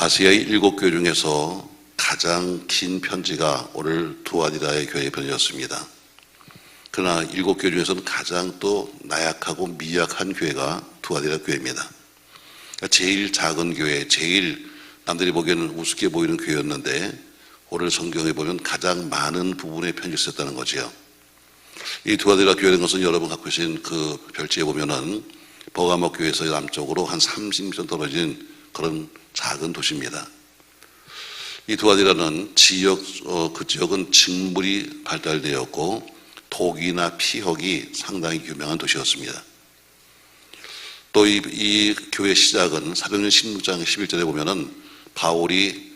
아시아의 7교회 중에서 가장 긴 편지가 오늘 두아디라의 교회 편지였습니다. 그러나 7교회 중에서는 가장 또 나약하고 미약한 교회가 두아디라 교회입니다. 제일 작은 교회, 제일 남들이 보기에는 우습게 보이는 교회였는데 오늘 성경에 보면 가장 많은 부분의 편지를 썼다는 거지요. 이 두아디라 교회라는 것은 여러분 갖고 계신 그 별지에 보면은 버가모 교회에서 남쪽으로 한 30m 떨어진 그런 작은 도시입니다. 이 두아디라는 지역, 그 지역은 직물이 발달되었고 독이나 피혁이 상당히 유명한 도시였습니다. 또 이 교회 시작은 사도행전 16장 11절에 보면은 바울이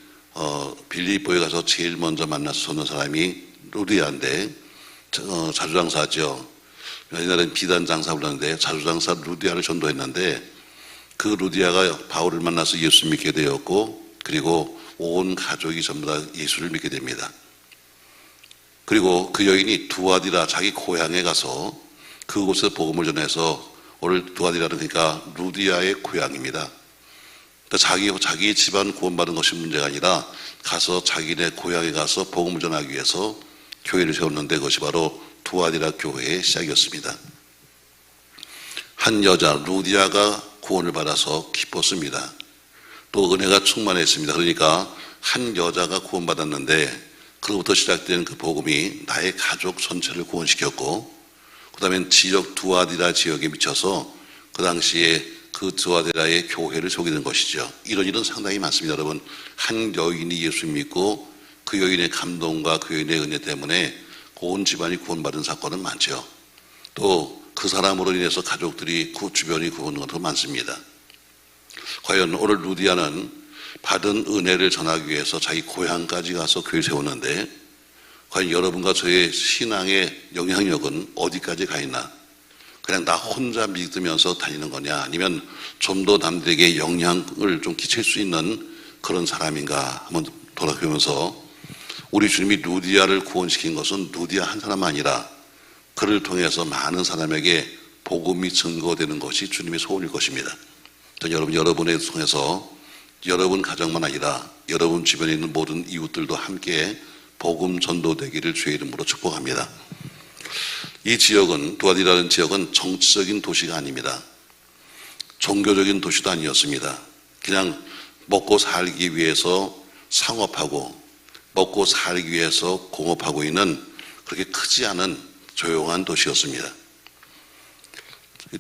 빌립보에 가서 제일 먼저 만나서 섰는 사람이 루디아인데 자주장사죠. 옛날에는 비단장사 불렀는데 자주장사 루디아를 전도했는데 그 루디아가 바울을 만나서 예수 믿게 되었고 그리고 온 가족이 전부 다 예수를 믿게 됩니다. 그리고 그 여인이 두아디라 자기 고향에 가서 그곳에 복음을 전해서 오늘 두아디라는 그러니까 루디아의 고향입니다. 그러니까 자기 집안 구원받은 것이 문제가 아니라 가서 자기네 고향에 가서 복음을 전하기 위해서 교회를 세웠는데 그것이 바로 두아디라 교회의 시작이었습니다. 한 여자 루디아가 구원을 받아서 기뻤습니다. 또 은혜가 충만했습니다. 그러니까 한 여자가 구원받았는데 그로부터 시작된 그 복음이 나의 가족 전체를 구원시켰고 그 다음에 지역 두아디라 지역에 미쳐서 그 당시에 그 두아디라의 교회를 세우게 된 것이죠. 이런 일은 상당히 많습니다. 여러분, 한 여인이 예수 믿고 그 여인의 감동과 그 여인의 은혜 때문에 온 집안이 구원받은 사건은 많죠. 또 그 사람으로 인해서 가족들이 그 주변이 구원받는 것도 많습니다. 과연 오늘 루디아는 받은 은혜를 전하기 위해서 자기 고향까지 가서 교회를 세웠는데 과연 여러분과 저의 신앙의 영향력은 어디까지 가 있나? 그냥 나 혼자 믿으면서 다니는 거냐? 아니면 좀 더 남들에게 영향을 좀 끼칠 수 있는 그런 사람인가? 한번 돌아보면서 우리 주님이 루디아를 구원시킨 것은 루디아 한 사람 아니라 그를 통해서 많은 사람에게 복음이 증거되는 것이 주님의 소원일 것입니다. 여러분을 통해서 여러분 가정만 아니라 여러분 주변에 있는 모든 이웃들도 함께 복음 전도되기를 주의 이름으로 축복합니다. 이 지역은 두아디라는 지역은 정치적인 도시가 아닙니다. 종교적인 도시도 아니었습니다. 그냥 먹고 살기 위해서 상업하고 먹고 살기 위해서 공업하고 있는 그렇게 크지 않은 조용한 도시였습니다.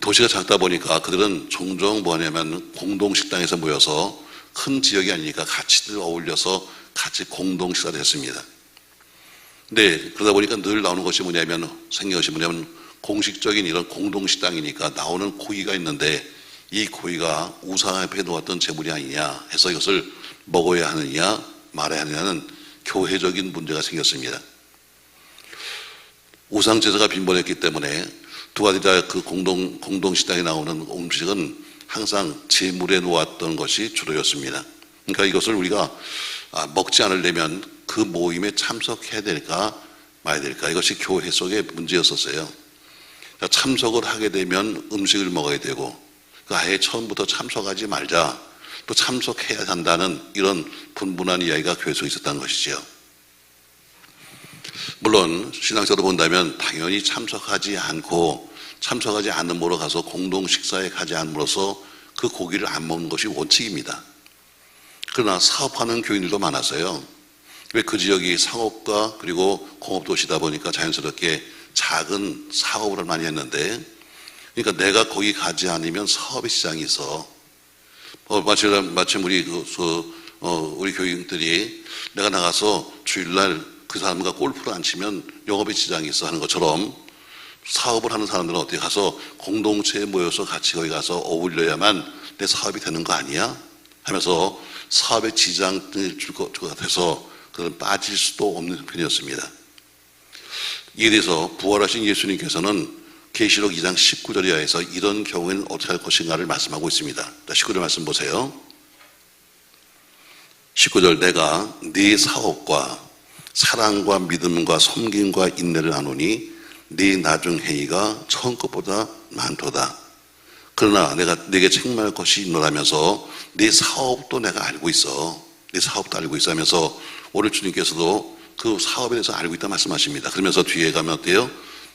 도시가 작다 보니까 그들은 종종 뭐냐면 공동식당에서 모여서 큰 지역이 아니니까 같이들 어울려서 같이 공동식사를 했습니다. 근데 그러다 보니까 늘 나오는 것이 뭐냐면 생긴 것이 뭐냐면 공식적인 이런 공동식당이니까 나오는 고기가 있는데 이 고기가 우상 앞에 놓았던 제물이 아니냐 해서 이것을 먹어야 하느냐 말아야 하느냐는 교회적인 문제가 생겼습니다. 우상 제사가 빈번했기 때문에 두아디라 그 공동식당에 나오는 음식은 항상 제물에 놓았던 것이 주로였습니다. 그러니까 이것을 우리가 먹지 않으려면 그 모임에 참석해야 될까 말아야 될까 이것이 교회 속의 문제였었어요. 그러니까 참석을 하게 되면 음식을 먹어야 되고 아예 처음부터 참석하지 말자 또 참석해야 한다는 이런 분분한 이야기가 교회 속에 있었다는 것이죠. 물론 신앙적으로 본다면 당연히 참석하지 않음으로 가서 공동 식사에 가지 않음으로써 그 고기를 안 먹는 것이 원칙입니다. 그러나 사업하는 교인들도 많았어요. 왜 그 지역이 상업과 그리고 공업도시다 보니까 자연스럽게 작은 사업을 많이 했는데 그러니까 내가 거기 가지 않으면 사업의 시장이 있어. 마침 우리 교인들이 내가 나가서 주일날 그 사람과 골프를 안 치면 영업의 지장이 있어 하는 것처럼 사업을 하는 사람들은 어떻게 가서 공동체에 모여서 같이 거기 가서 어울려야만 내 사업이 되는 거 아니야? 하면서 사업에 지장을 줄 것 같아서 그런 빠질 수도 없는 편이었습니다. 이에 대해서 부활하신 예수님께서는 계시록 2장 19절 이하에서 이런 경우에는 어떻게 할 것인가를 말씀하고 있습니다. 19절 말씀 보세요. 19절 내가 네 사업과 사랑과 믿음과 섬김과 인내를 나누니 네 나중 행위가 처음 것보다 많도다. 그러나 내가 내게 책망할 것이 있노라면서 내 사업도 내가 알고 있어. 내 사업도 알고 있어 하면서 오늘 주님께서도 그 사업에 대해서 알고 있다 말씀하십니다. 그러면서 뒤에 가면 어때요?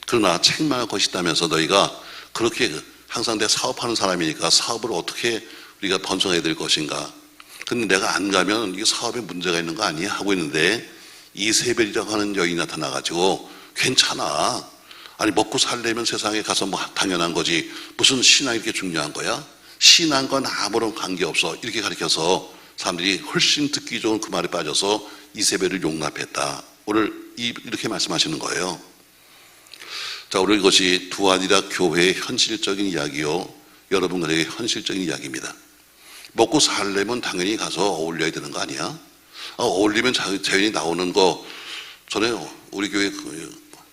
그러나 책망할 것이 있다면서 너희가 그렇게 항상 내가 사업하는 사람이니까 사업을 어떻게 우리가 번성해야 될 것인가. 근데 내가 안 가면 이게 사업에 문제가 있는 거 아니야? 하고 있는데 이세벨이라고 하는 여인이 나타나가지고 괜찮아. 아니 먹고 살려면 세상에 가서 뭐 당연한 거지. 무슨 신앙이 이렇게 중요한 거야? 신앙과 아무런 관계없어. 이렇게 가르쳐서 사람들이 훨씬 듣기 좋은 그 말에 빠져서 이세벨을 용납했다. 오늘 이렇게 말씀하시는 거예요. 자, 오늘 이것이 두아디라 교회의 현실적인 이야기요. 여러분들에게 현실적인 이야기입니다. 먹고 살려면 당연히 가서 어울려야 되는 거 아니야? 어울리면 자연히 나오는 거. 전에 우리 교회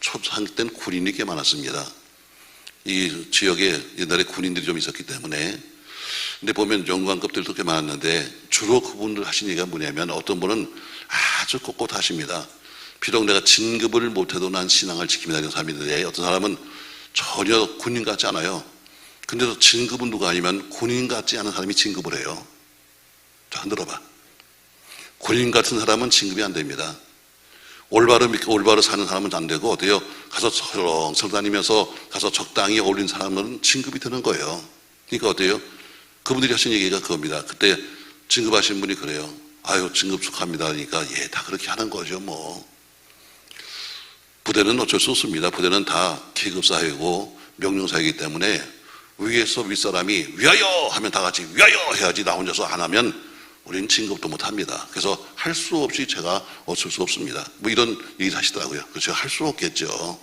초창기 때는 군인이 꽤 많았습니다. 이 지역에 옛날에 군인들이 좀 있었기 때문에. 근데 보면 영관급들도 꽤 많았는데 주로 그분들 하신 얘기가 뭐냐면 어떤 분은 아주 꼿꼿하십니다. 비록 내가 진급을 못해도 난 신앙을 지킵니다 이런 사람인데 어떤 사람은 전혀 군인 같지 않아요. 근데도 진급은 누가 아니면 군인 같지 않은 사람이 진급을 해요. 자, 흔들어봐. 군인 같은 사람은 진급이 안 됩니다. 올바로 사는 사람은 안 되고 어때요? 가서 설렁설렁 다니면서 가서 적당히 어울린 사람은 진급이 되는 거예요. 그러니까 어때요? 그분들이 하신 얘기가 그겁니다. 그때 진급하신 분이 그래요. 아유, 진급 축하합니다. 그러니까 예, 다 그렇게 하는 거죠 뭐. 부대는 어쩔 수 없습니다. 부대는 다 계급사회고 명령사회이기 때문에 위에서 윗사람이 위하여 하면 다 같이 위하여 해야지 나 혼자서 안 하면 우리는 진급도 못합니다. 그래서 할 수 없이 제가 어쩔 수 없습니다. 뭐 이런 얘기를 하시더라고요. 그래서 할 수 없겠죠.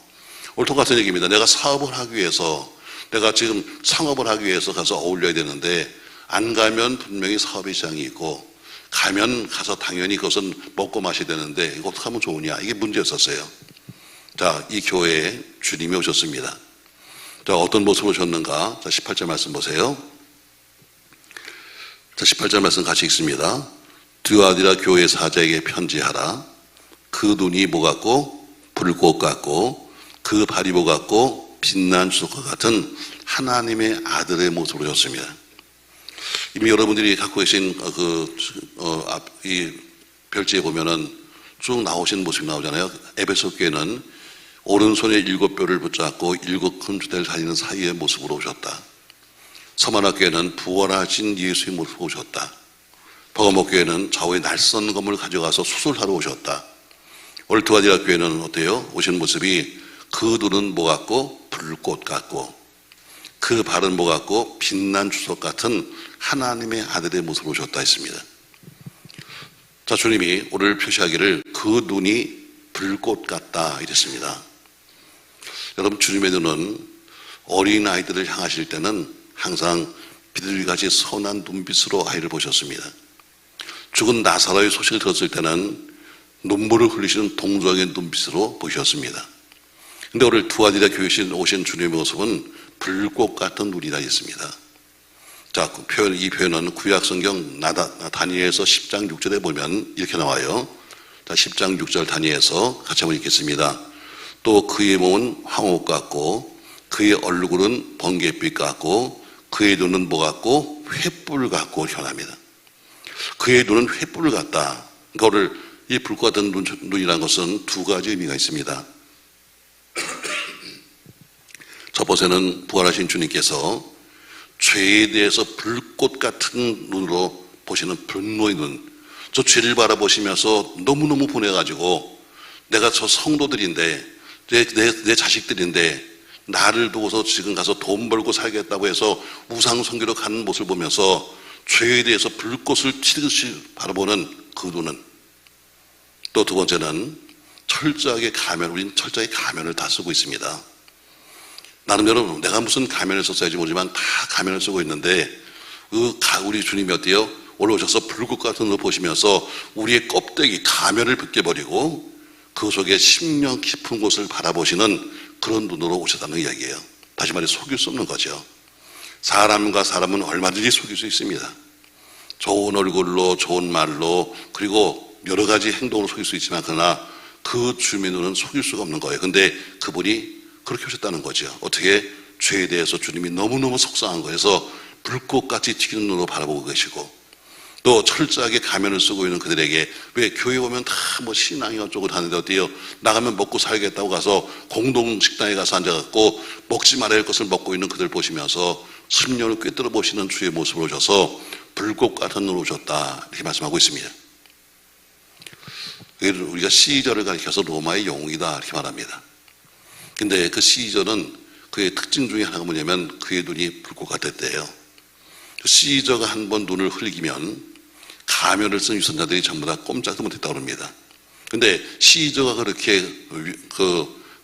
옳통 같은 얘기입니다. 내가 사업을 하기 위해서 내가 지금 상업을 하기 위해서 가서 어울려야 되는데 안 가면 분명히 사업의 시장이 있고 가면 가서 당연히 그것은 먹고 마셔야 되는데 이거 어떻게 하면 좋으냐. 이게 문제였었어요. 자, 이 교회에 주님이 오셨습니다. 자, 어떤 모습으로 오셨는가? 자, 18절 말씀 보세요. 자, 18절 말씀 같이 읽습니다. 드아디라 교회 사자에게 편지하라. 그 눈이 뭐 같고 불꽃 같고 그 발이 뭐 같고 빛난 주석과 같은 하나님의 아들의 모습으로 오셨습니다. 이미 여러분들이 갖고 계신 이 별지에 보면은 쭉 나오신 모습이 나오잖아요. 에베소 교회는 오른손에 7뼈를 붙잡고 7큰 주대를 다니는 사이의 모습으로 오셨다. 서만화 교회는 부활하신 예수의 모습으로 오셨다. 버가모 교회는 좌우에 날선 검을 가져가서 수술하러 오셨다. 오늘 두아디라 교회는 어때요? 오신 모습이 그 눈은 뭐 같고 불꽃 같고 그 발은 뭐 같고 빛난 주석 같은 하나님의 아들의 모습으로 오셨다 했습니다. 자, 주님이 오늘 표시하기를 그 눈이 불꽃 같다 이랬습니다. 여러분, 주님의 눈은 어린아이들을 향하실 때는 항상 비둘기같이 선한 눈빛으로 아이를 보셨습니다. 죽은 나사로의 소식을 들었을 때는 눈물을 흘리시는 동정의 눈빛으로 보셨습니다. 근데 오늘 두아디라 교회에 오신 주님의 모습은 불꽃 같은 눈이라 했습니다. 자, 이 표현은 구약성경 다니엘서 10장 6절에 보면 이렇게 나와요. 자, 10장 6절 다니엘서 같이 한번 읽겠습니다. 또 그의 몸은 황옥 같고 그의 얼굴은 번갯빛 같고 그의 눈은 뭐 같고 횃불 같고 현합니다. 그의 눈은 횃불 같다. 그러니까 이 불꽃 같은 눈이라는 것은 두 가지 의미가 있습니다. 첫 번째는 부활하신 주님께서 죄에 대해서 불꽃 같은 눈으로 보시는 분노의 눈. 저 죄를 바라보시면서 너무너무 분해가지고 내가 저 성도들인데 내 자식들인데 나를 두고서 지금 가서 돈 벌고 살겠다고 해서 우상 숭배로 가는 모습을 보면서 죄에 대해서 불꽃을 튀듯이 바라보는 그 눈은, 또 두 번째는 우린 철저하게 가면을 다 쓰고 있습니다. 나름대로 내가 무슨 가면을 썼어야지 모르지만 다 가면을 쓰고 있는데 우리 주님이 어때요? 올라오셔서 불꽃 같은 눈을 보시면서 우리의 껍데기 가면을 벗겨버리고 그 속에 심령 깊은 곳을 바라보시는 그런 눈으로 오셨다는 이야기예요. 다시 말해 속일 수 없는 거죠. 사람과 사람은 얼마든지 속일 수 있습니다. 좋은 얼굴로 좋은 말로 그리고 여러 가지 행동으로 속일 수 있지만 그러나 그 주민은 속일 수가 없는 거예요. 근데 그분이 그렇게 오셨다는 거죠. 어떻게? 죄에 대해서 주님이 너무너무 속상한 거여서 불꽃같이 튀기는 눈으로 바라보고 계시고, 또 철저하게 가면을 쓰고 있는 그들에게, 왜 교회 오면 다 뭐 신앙이 어쩌고 하는데 어때요? 나가면 먹고 살겠다고 가서 공동 식당에 가서 앉아갖고 먹지 말아야 할 것을 먹고 있는 그들 보시면서 심령을 꿰뚫어 보시는 주의 모습을 오셔서 불꽃 같은 눈으로 오셨다, 이렇게 말씀하고 있습니다. 우리가 시저를 가리켜서 로마의 영웅이다, 이렇게 말합니다. 근데 그 시저는 그의 특징 중에 하나가 뭐냐면 그의 눈이 불꽃 같았대요. 시저가 한 번 눈을 흘기면 가면을 쓴 유선자들이 전부 다 꼼짝도 못했다고 합니다. 근데 시저가 그렇게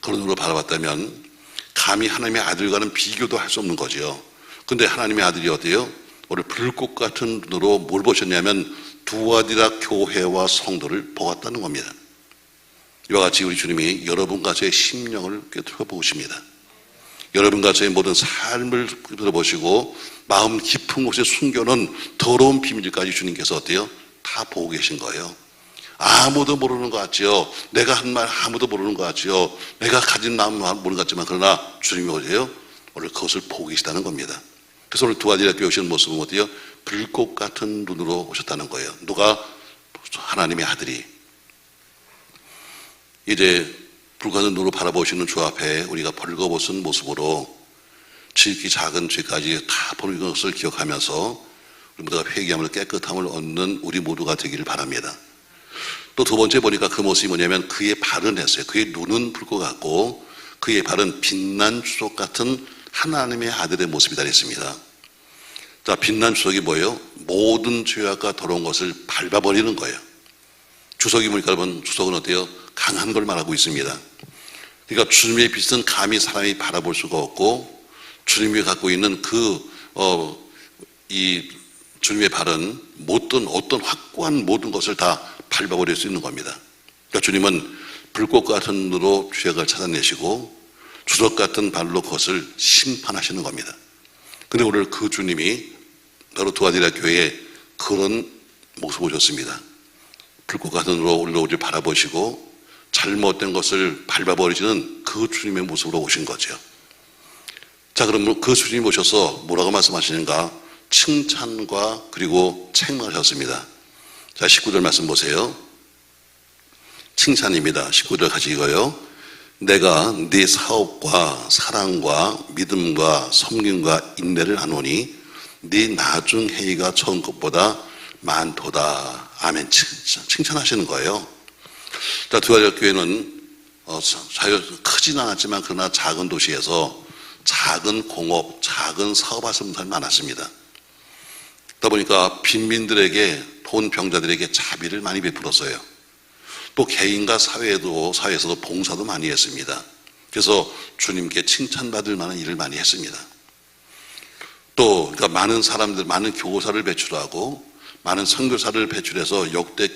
그런 눈으로 바라봤다면 감히 하나님의 아들과는 비교도 할 수 없는 거죠. 근데 하나님의 아들이 어때요? 오늘 불꽃 같은 눈으로 뭘 보셨냐면 두아디라 교회와 성도를 보았다는 겁니다. 이와 같이 우리 주님이 여러분과 저의 심령을 꿰뚫어 보십니다. 여러분과 저의 모든 삶을 들어보시고 마음 깊은 곳에 숨겨놓은 더러운 비밀까지 주님께서 어때요? 다 보고 계신 거예요. 아무도 모르는 것 같지요. 내가 한 말 아무도 모르는 것 같지요. 내가 가진 마음은 모르는 것 같지만 그러나 주님이 어디에요? 오늘 그것을 보고 계시다는 겁니다. 그래서 오늘 두아디라 교회 오시는 모습은 어때요? 불꽃 같은 눈으로 오셨다는 거예요. 누가? 하나님의 아들이. 이제 불꽃 같은 눈으로 바라보시는 주 앞에 우리가 벌거벗은 모습으로 지극히 작은 죄까지 다 보는 것을 기억하면서 우리 모두가 회개함을 깨끗함을 얻는 우리 모두가 되기를 바랍니다. 또 두 번째 보니까 그 모습이 뭐냐면 그의 발은 했어요. 그의 눈은 불꽃 같고 그의 발은 빛난 주석 같은 하나님의 아들의 모습이다 했습니다. 자, 빛난 주석이 뭐예요? 모든 죄악과 더러운 것을 밟아버리는 거예요. 주석이 보니까 여러분, 주석은 어때요? 강한 걸 말하고 있습니다. 그러니까 주님의 빛은 감히 사람이 바라볼 수가 없고 주님이 갖고 있는 이 주님의 발은 어떤 확고한 모든 것을 다 밟아버릴 수 있는 겁니다. 그러니까 주님은 불꽃 같은 눈으로 죄악을 찾아내시고 주석 같은 발로 그것을 심판하시는 겁니다. 근데 오늘 그 주님이 바로 두아디라 교회에 그런 모습을 보셨습니다. 불꽃 같은 눈으로 우리를 바라보시고 잘못된 것을 밟아버리시는 그 주님의 모습으로 오신 거죠. 자, 그럼 그 주님 오셔서 뭐라고 말씀하시는가? 칭찬과 그리고 책망하셨습니다. 자, 19절 말씀 보세요. 칭찬입니다. 19절 같이 읽어요. 내가 네 사업과 사랑과 믿음과 섬김과 인내를 하노니 네 나중 행위가 처음 것보다 많도다. 아멘. 칭찬하시는 거예요. 자, 두아디라 교회는 크진 않았지만 그러나 작은 도시에서 작은 공업, 작은 사업하시는 사람이 많았습니다. 그러다 보니까 빈민들에게, 돈 병자들에게 자비를 많이 베풀었어요. 또 개인과 사회에서도 봉사도 많이 했습니다. 그래서 주님께 칭찬받을 만한 일을 많이 했습니다. 또 그러니까 많은 사람들, 많은 교사를 배출하고 많은 선교사를 배출해서 역대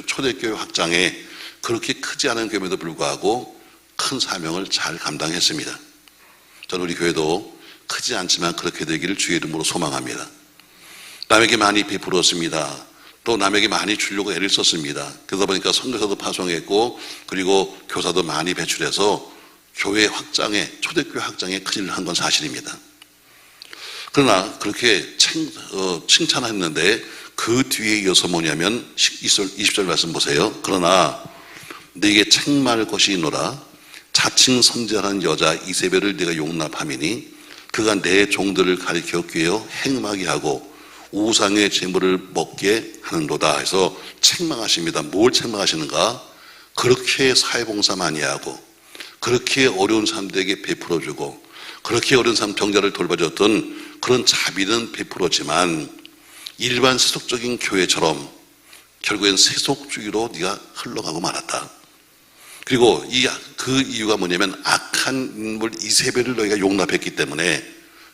초대교회 확장에 그렇게 크지 않은 교회에도 불구하고 큰 사명을 잘 감당했습니다. 저는 우리 교회도 크지 않지만 그렇게 되기를 주의 이름으로 소망합니다. 남에게 많이 베풀었습니다. 또 남에게 많이 주려고 애를 썼습니다. 그러다 보니까 선교사도 파송했고 그리고 교사도 많이 배출해서 교회 확장에, 초대교회 확장에 큰 일을 한 건 사실입니다. 그러나 그렇게 칭찬했는데 그 뒤에 이어서 뭐냐면 20절 말씀 보세요. 그러나 네게 책망할 것이 있노라. 자칭 선지자라는 여자 이세벨을 네가 용납함이니 그가 내 종들을 가리켜 꾀어 행음하게 하고 우상의 제물을 먹게 하는도다 해서 책망하십니다. 뭘 책망하시는가? 그렇게 사회봉사 많이 하고 그렇게 어려운 사람들에게 베풀어주고 그렇게 어려운 사람 병자를 돌봐줬던 그런 자비는 베풀었지만 일반 세속적인 교회처럼 결국엔 세속주의로 네가 흘러가고 말았다. 그리고 그 이유가 뭐냐면 악한 인물 이세벨을 너희가 용납했기 때문에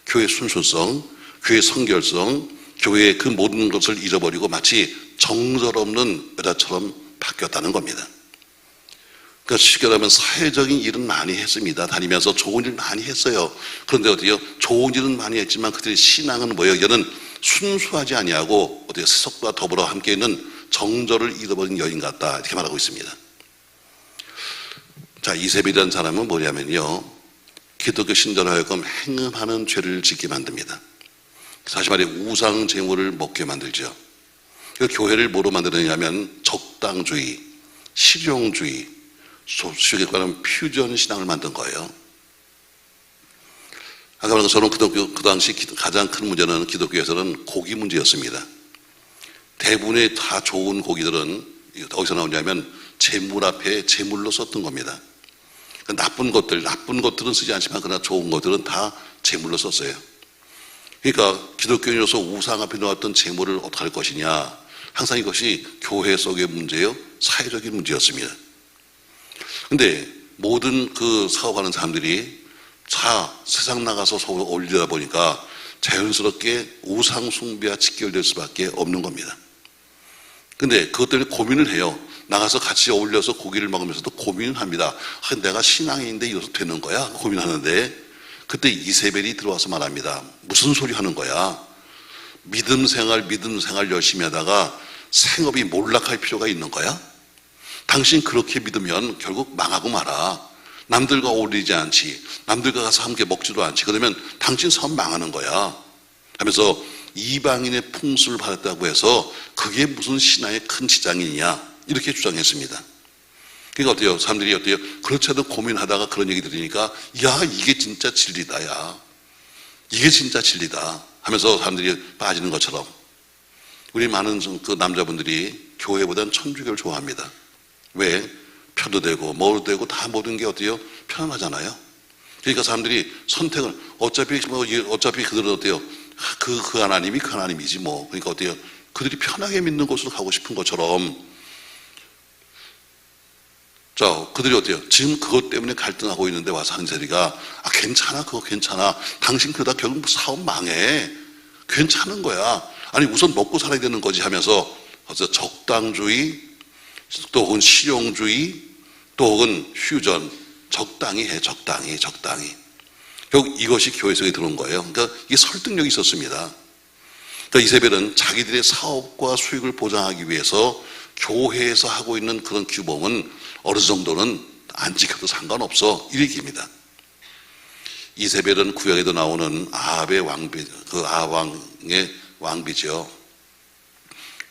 교회 순수성, 교회 성결성, 교회의 그 모든 것을 잃어버리고 마치 정절없는 여자처럼 바뀌었다는 겁니다. 그러니까 쉽게 말하면 사회적인 일은 많이 했습니다. 다니면서 좋은 일 많이 했어요. 그런데 어디요? 좋은 일은 많이 했지만 그들의 신앙은 뭐예요? 얘는 순수하지 아니하고 어디요? 세속과 더불어 함께 있는 정절을 잃어버린 여인 같다. 이렇게 말하고 있습니다. 자, 이세벨이라는 사람은 뭐냐면요. 기독교 신자로 하여금 행음하는 죄를 짓게 만듭니다. 다시 말해 우상 제물을 먹게 만들죠. 교회를 뭐로 만드느냐면 적당주의, 실용주의, 쉽게 말하면 퓨전 신앙을 만든 거예요. 아까 말한 것처럼 그 당시 가장 큰 문제는 기독교에서는 고기 문제였습니다. 대부분의 다 좋은 고기들은 어디서 나오냐면 제물 앞에 제물로 썼던 겁니다. 나쁜 것들은 쓰지 않지만 그러나 좋은 것들은 다 제물로 썼어요. 그러니까 기독교인으로서 우상 앞에 놓았던 제물을 어떻게 할 것이냐, 항상 이것이 교회 속의 문제요, 사회적인 문제였습니다. 근데 모든 그 사업하는 사람들이 세상 나가서 서로 어울리다 보니까 자연스럽게 우상 숭배와 직결될 수밖에 없는 겁니다. 근데 그것 때문에 고민을 해요. 나가서 같이 어울려서 고기를 먹으면서도 고민을 합니다. 내가 신앙인인데 이래서 되는 거야? 고민하는데 그때 이세벨이 들어와서 말합니다. 무슨 소리 하는 거야? 믿음 생활 열심히 하다가 생업이 몰락할 필요가 있는 거야? 당신 그렇게 믿으면 결국 망하고 말아. 남들과 어울리지 않지, 남들과 가서 함께 먹지도 않지, 그러면 당신 사업 망하는 거야 하면서 이방인의 풍수를 받았다고 해서 그게 무슨 신앙의 큰 지장이냐, 이렇게 주장했습니다. 그러니까 어때요? 사람들이 어때요? 그렇지 않아도 고민하다가 그런 얘기 들으니까 야, 이게 진짜 진리다, 야, 이게 진짜 진리다 하면서 사람들이 빠지는 것처럼 우리 많은 그 남자분들이 교회보다는 천주교를 좋아합니다. 왜? 표도 되고 뭐도 되고 다 모든 게 어때요? 편안하잖아요. 그러니까 사람들이 선택을 어차피 그들은 어때요? 그 하나님이 그 하나님이지 뭐. 그러니까 어때요? 그들이 편하게 믿는 곳으로 가고 싶은 것처럼, 자, 그들이 어때요? 지금 그것 때문에 갈등하고 있는데 와서 한 세리가 괜찮아, 그거 괜찮아, 당신 그러다 결국 사업 망해, 괜찮은 거야, 아니 우선 먹고 살아야 되는 거지 하면서 적당주의, 또 혹은 실용주의, 또 혹은 퓨전, 적당히 해, 적당히. 결국 이것이 교회 속에 들어온 거예요. 그러니까 이게 설득력이 있었습니다. 그러니까 이세벨은 자기들의 사업과 수익을 보장하기 위해서 교회에서 하고 있는 그런 규범은 어느 정도는 안 지켜도 상관없어, 이 얘기입니다. 이세벨은 구약에도 나오는 아합의 왕비, 그 아합왕의 왕비죠.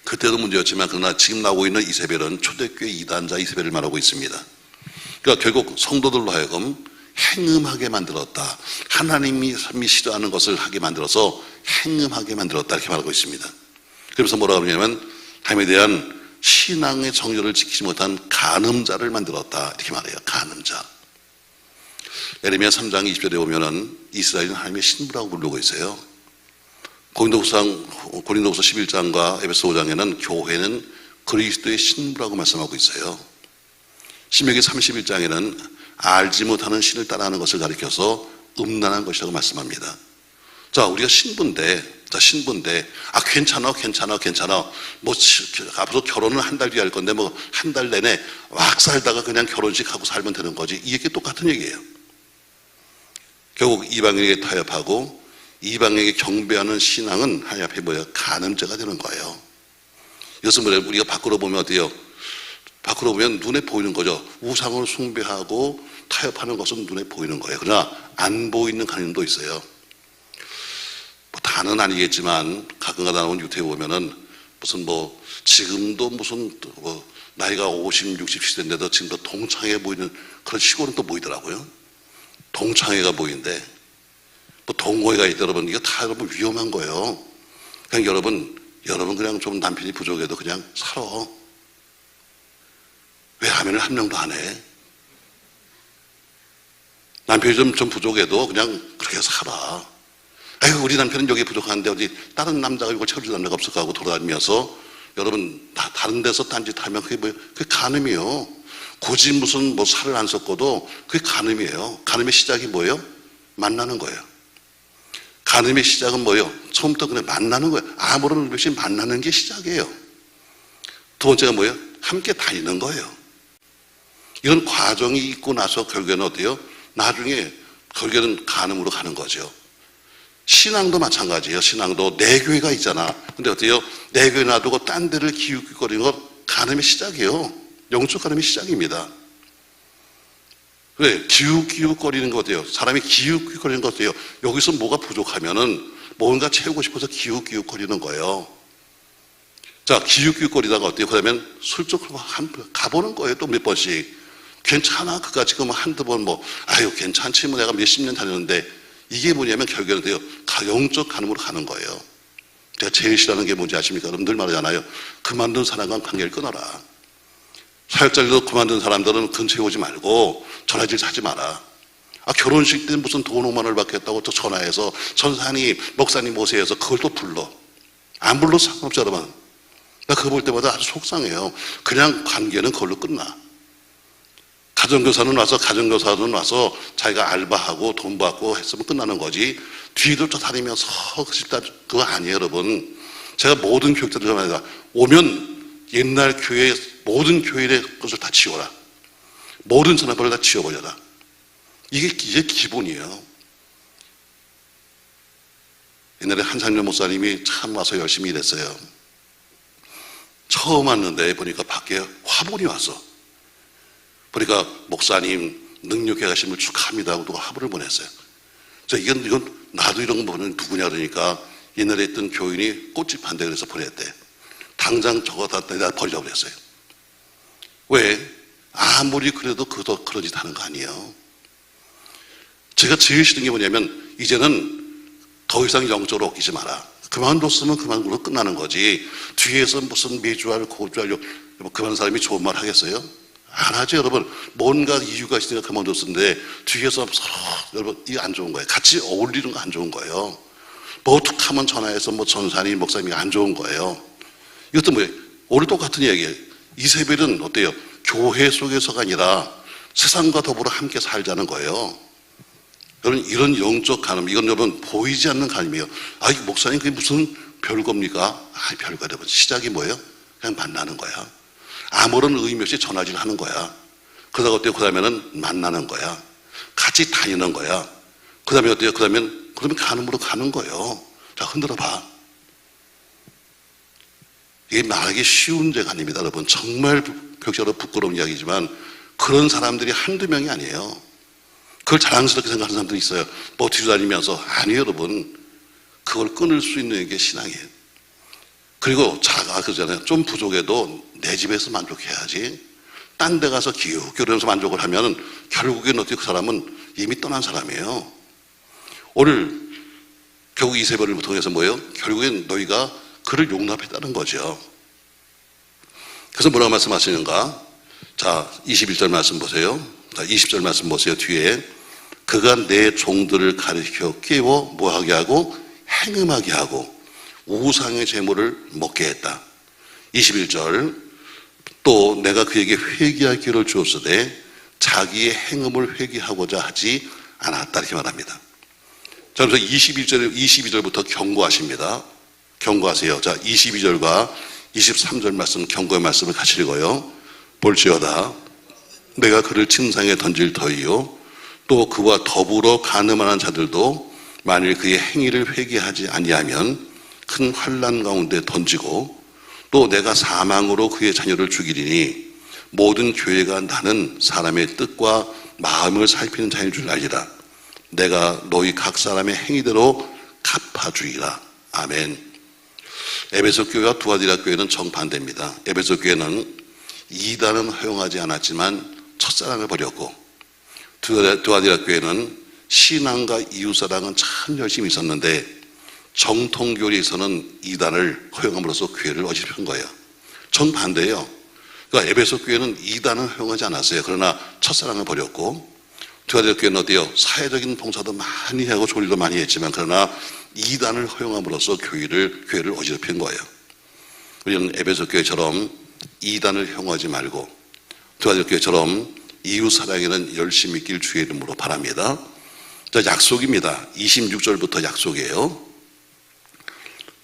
그때도 문제였지만 그러나 지금 나오고 있는 이세벨은 초대교회 이단자 이세벨을 말하고 있습니다. 그러니까 결국 성도들로 하여금 행음하게 만들었다. 하나님이 싫어하는 것을 하게 만들어서 행음하게 만들었다, 이렇게 말하고 있습니다. 그래서 뭐라고 하냐면 하나님에 대한 신앙의 정열을 지키지 못한 간음자를 만들었다, 이렇게 말해요. 간음자. 예레미야 3장 20절에 보면은 이스라엘은 하나님의 신부라고 부르고 있어요. 고린도후서 11장과 에베소 5장에는 교회는 그리스도의 신부라고 말씀하고 있어요. 신명기 31장에는 알지 못하는 신을 따라하는 것을 가리켜서 음란한 것이라고 말씀합니다. 자, 우리가 신부인데 괜찮아. 뭐 앞으로 결혼은 한 달 뒤에 할 건데 뭐 한 달 내내 막 살다가 그냥 결혼식 하고 살면 되는 거지, 이 얘기 똑같은 얘기예요. 결국 이방인에게 타협하고 이방에게 경배하는 신앙은 하나님 앞에 뭐예요? 간음죄가 되는 거예요. 이것은 뭐예요? 우리가 밖으로 보면 어때요? 밖으로 보면 눈에 보이는 거죠. 우상을 숭배하고 타협하는 것은 눈에 보이는 거예요. 그러나 안 보이는 간음도 있어요. 뭐 다는 아니겠지만 가끔가다 나온 유튜브에 보면은 무슨 뭐 지금도 무슨 뭐 나이가 50, 60 시대인데도 지금도 동창회 보이는 그런 시골은 또 보이더라고요. 동창회가 보이는데 뭐 동호회가 있다, 여러분. 이거 다 여러분 위험한 거예요. 그냥 여러분 그냥 좀 남편이 부족해도 그냥 살아. 왜 하면은 한 명도 안 해? 남편이 좀 부족해도 그냥 그렇게 살아. 아유, 우리 남편은 여기 부족한데 어디 다른 남자가 이걸 채워줄 남자가 없을까 하고 돌아다니면서 여러분 다른 데서 딴짓 하면 그게 뭐예요? 그게 간음이에요. 굳이 무슨 뭐 살을 안 섞어도 그게 간음이에요. 간음의 시작이 뭐예요? 만나는 거예요. 간음의 시작은 뭐예요? 처음부터 그냥 만나는 거예요. 아무런 의미 없이 만나는 게 시작이에요. 두 번째가 뭐예요? 함께 다니는 거예요. 이런 과정이 있고 나서 결국에는 어때요? 나중에 결국에는 간음으로 가는 거죠. 신앙도 마찬가지예요. 신앙도 내 교회가 있잖아. 근데 어때요? 내 교회 놔두고 딴 데를 기웃기웃거리는 건 간음의 시작이에요. 영적 간음의 시작입니다. 왜? 기웃기웃거리는 것 같아요. 사람이 기웃기웃거리는 것 같아요. 여기서 뭐가 부족하면은 뭔가 채우고 싶어서 기웃기웃거리는 거예요. 자, 기웃기웃거리다가 어때요? 그러면 슬쩍 가보는 거예요. 또 몇 번씩. 괜찮아. 그가 지금 한두 번 아유, 괜찮지. 내가 몇십 년 다녔는데, 이게 뭐냐면 결국에는 돼요. 영적 간음으로 가는 거예요. 제가 제일 싫어하는 게 뭔지 아십니까? 여러분 늘 말하잖아요. 그만둔 사람과 관계를 끊어라. 사역자들도 그만둔 사람들은 근처에 오지 말고 전화질 하지 마라. 결혼식 때 무슨 돈 5만 원을 받겠다고 또 전화해서 전사님, 목사님 오세요 해서 그걸 또 불러. 안 불러도 상관없죠, 여러분. 나 그거 볼 때마다 아주 속상해요. 그냥 관계는 그걸로 끝나. 가정교사는 와서 자기가 알바하고 돈 받고 했으면 끝나는 거지. 뒤도 쫓아다니면서 그거 아니에요, 여러분. 제가 모든 교육들을 전합니다. 오면 옛날 교회 모든 교회의 것을 다 지워라. 모든 전화번호를 다 지워버려라. 이게 기본이에요. 옛날에 한상렬 목사님이 참 와서 열심히 일했어요. 처음 왔는데 보니까 밖에 화분이 왔어. 보니까 목사님 능력해 가심을 축하합니다 하고 누가 화분을 보냈어요. 이건 나도 이런 거 보면 누구냐 그러니까 옛날에 있던 교인이 꽃집 한대 그래서 보냈대. 당장 저거 다 내다 버려버렸어요. 왜? 아무리 그래도 그도 그런 짓 하는 거 아니에요. 제가 제일 싫은 게 뭐냐면 이제는 더 이상 영적으로 엮이지 마라. 그만뒀으면 그만으로 끝나는 거지. 뒤에서 무슨 매주할 고주하려 그만 사람이 좋은 말 하겠어요? 안 하죠, 여러분. 뭔가 이유가 있으니까 그만뒀는데 뒤에서 서로 여러분 이거 안 좋은 거예요. 같이 어울리는 거 안 좋은 거예요. 어떻게 하면 전화해서 전사님 목사님이 안 좋은 거예요. 이것도 뭐예요? 오늘 똑같은 얘기예요. 이세벨은 어때요? 교회 속에서가 아니라 세상과 더불어 함께 살자는 거예요. 여러분 이런 영적 간음, 이건 여러분 보이지 않는 간음이에요. 목사님 그게 무슨 별겁니까? 별거 여러분. 시작이 뭐예요? 그냥 만나는 거야. 아무런 의미 없이 전화질 하는 거야. 그러다가 어때요? 그 다음에는 만나는 거야. 같이 다니는 거야. 그 다음에 어때요? 그러면 간음으로 가는 거예요. 자, 흔들어 봐. 이게 말하기 쉬운 죄가 아닙니다, 여러분. 정말 벽시로 부끄러운 이야기지만 그런 사람들이 한두 명이 아니에요. 그걸 자랑스럽게 생각하는 사람들이 있어요. 뒤다니면서 아니에요, 여러분. 그걸 끊을 수 있는 게 신앙이에요. 그리고 그러잖아요. 좀 부족해도 내 집에서 만족해야지. 딴 데 가서 기웃기웃하면서 만족을 하면 결국엔 어떻게 그 사람은 이미 떠난 사람이에요. 오늘 결국 이세벨을 통해서 뭐예요? 결국엔 너희가 그를 용납했다는 거죠. 그래서 뭐라고 말씀하시는가? 자, 21절 말씀 보세요. 자, 20절 말씀 보세요. 뒤에 그가 내 종들을 가르쳐 깨워 뭐하게 하고 행음하게 하고 우상의 제물을 먹게 했다. 21절 또 내가 그에게 회개할 기회를 주었으되 자기의 행음을 회개하고자 하지 않았다 이렇게 말합니다. 자, 그래서 22절부터 경고하십니다. 경고하세요. 자, 22절과 23절 말씀 경고의 말씀을 같이 읽어요. 볼지어다 내가 그를 침상에 던질 터이요 또 그와 더불어 간음하는 자들도 만일 그의 행위를 회개하지 아니하면 큰 환난 가운데 던지고 또 내가 사망으로 그의 자녀를 죽이리니 모든 교회가 나는 사람의 뜻과 마음을 살피는 자인 줄 알리라. 내가 너희 각 사람의 행위대로 갚아주리라. 아멘. 에베소 교회와 두아디라 교회는 정반대입니다. 에베소 교회는 이단은 허용하지 않았지만 첫사랑을 버렸고 두아디라 교회는 신앙과 이웃사랑은 참 열심히 있었는데 정통교리에서는 이단을 허용함으로써 교회를 어지럽힌 거예요. 정반대예요. 그러니까 에베소 교회는 이단을 허용하지 않았어요. 그러나 첫사랑을 버렸고 두아디라 교회는 어때요? 사회적인 봉사도 많이 하고 조리도 많이 했지만 그러나 이단을 허용함으로써 교회를 어지럽힌 거예요. 우리는 에베소 교회처럼 이단을 허용하지 말고 두아디라 교회처럼 이웃사랑에는 열심히 있길 주의 이름으로 바랍니다. 자, 약속입니다. 26절부터 약속이에요.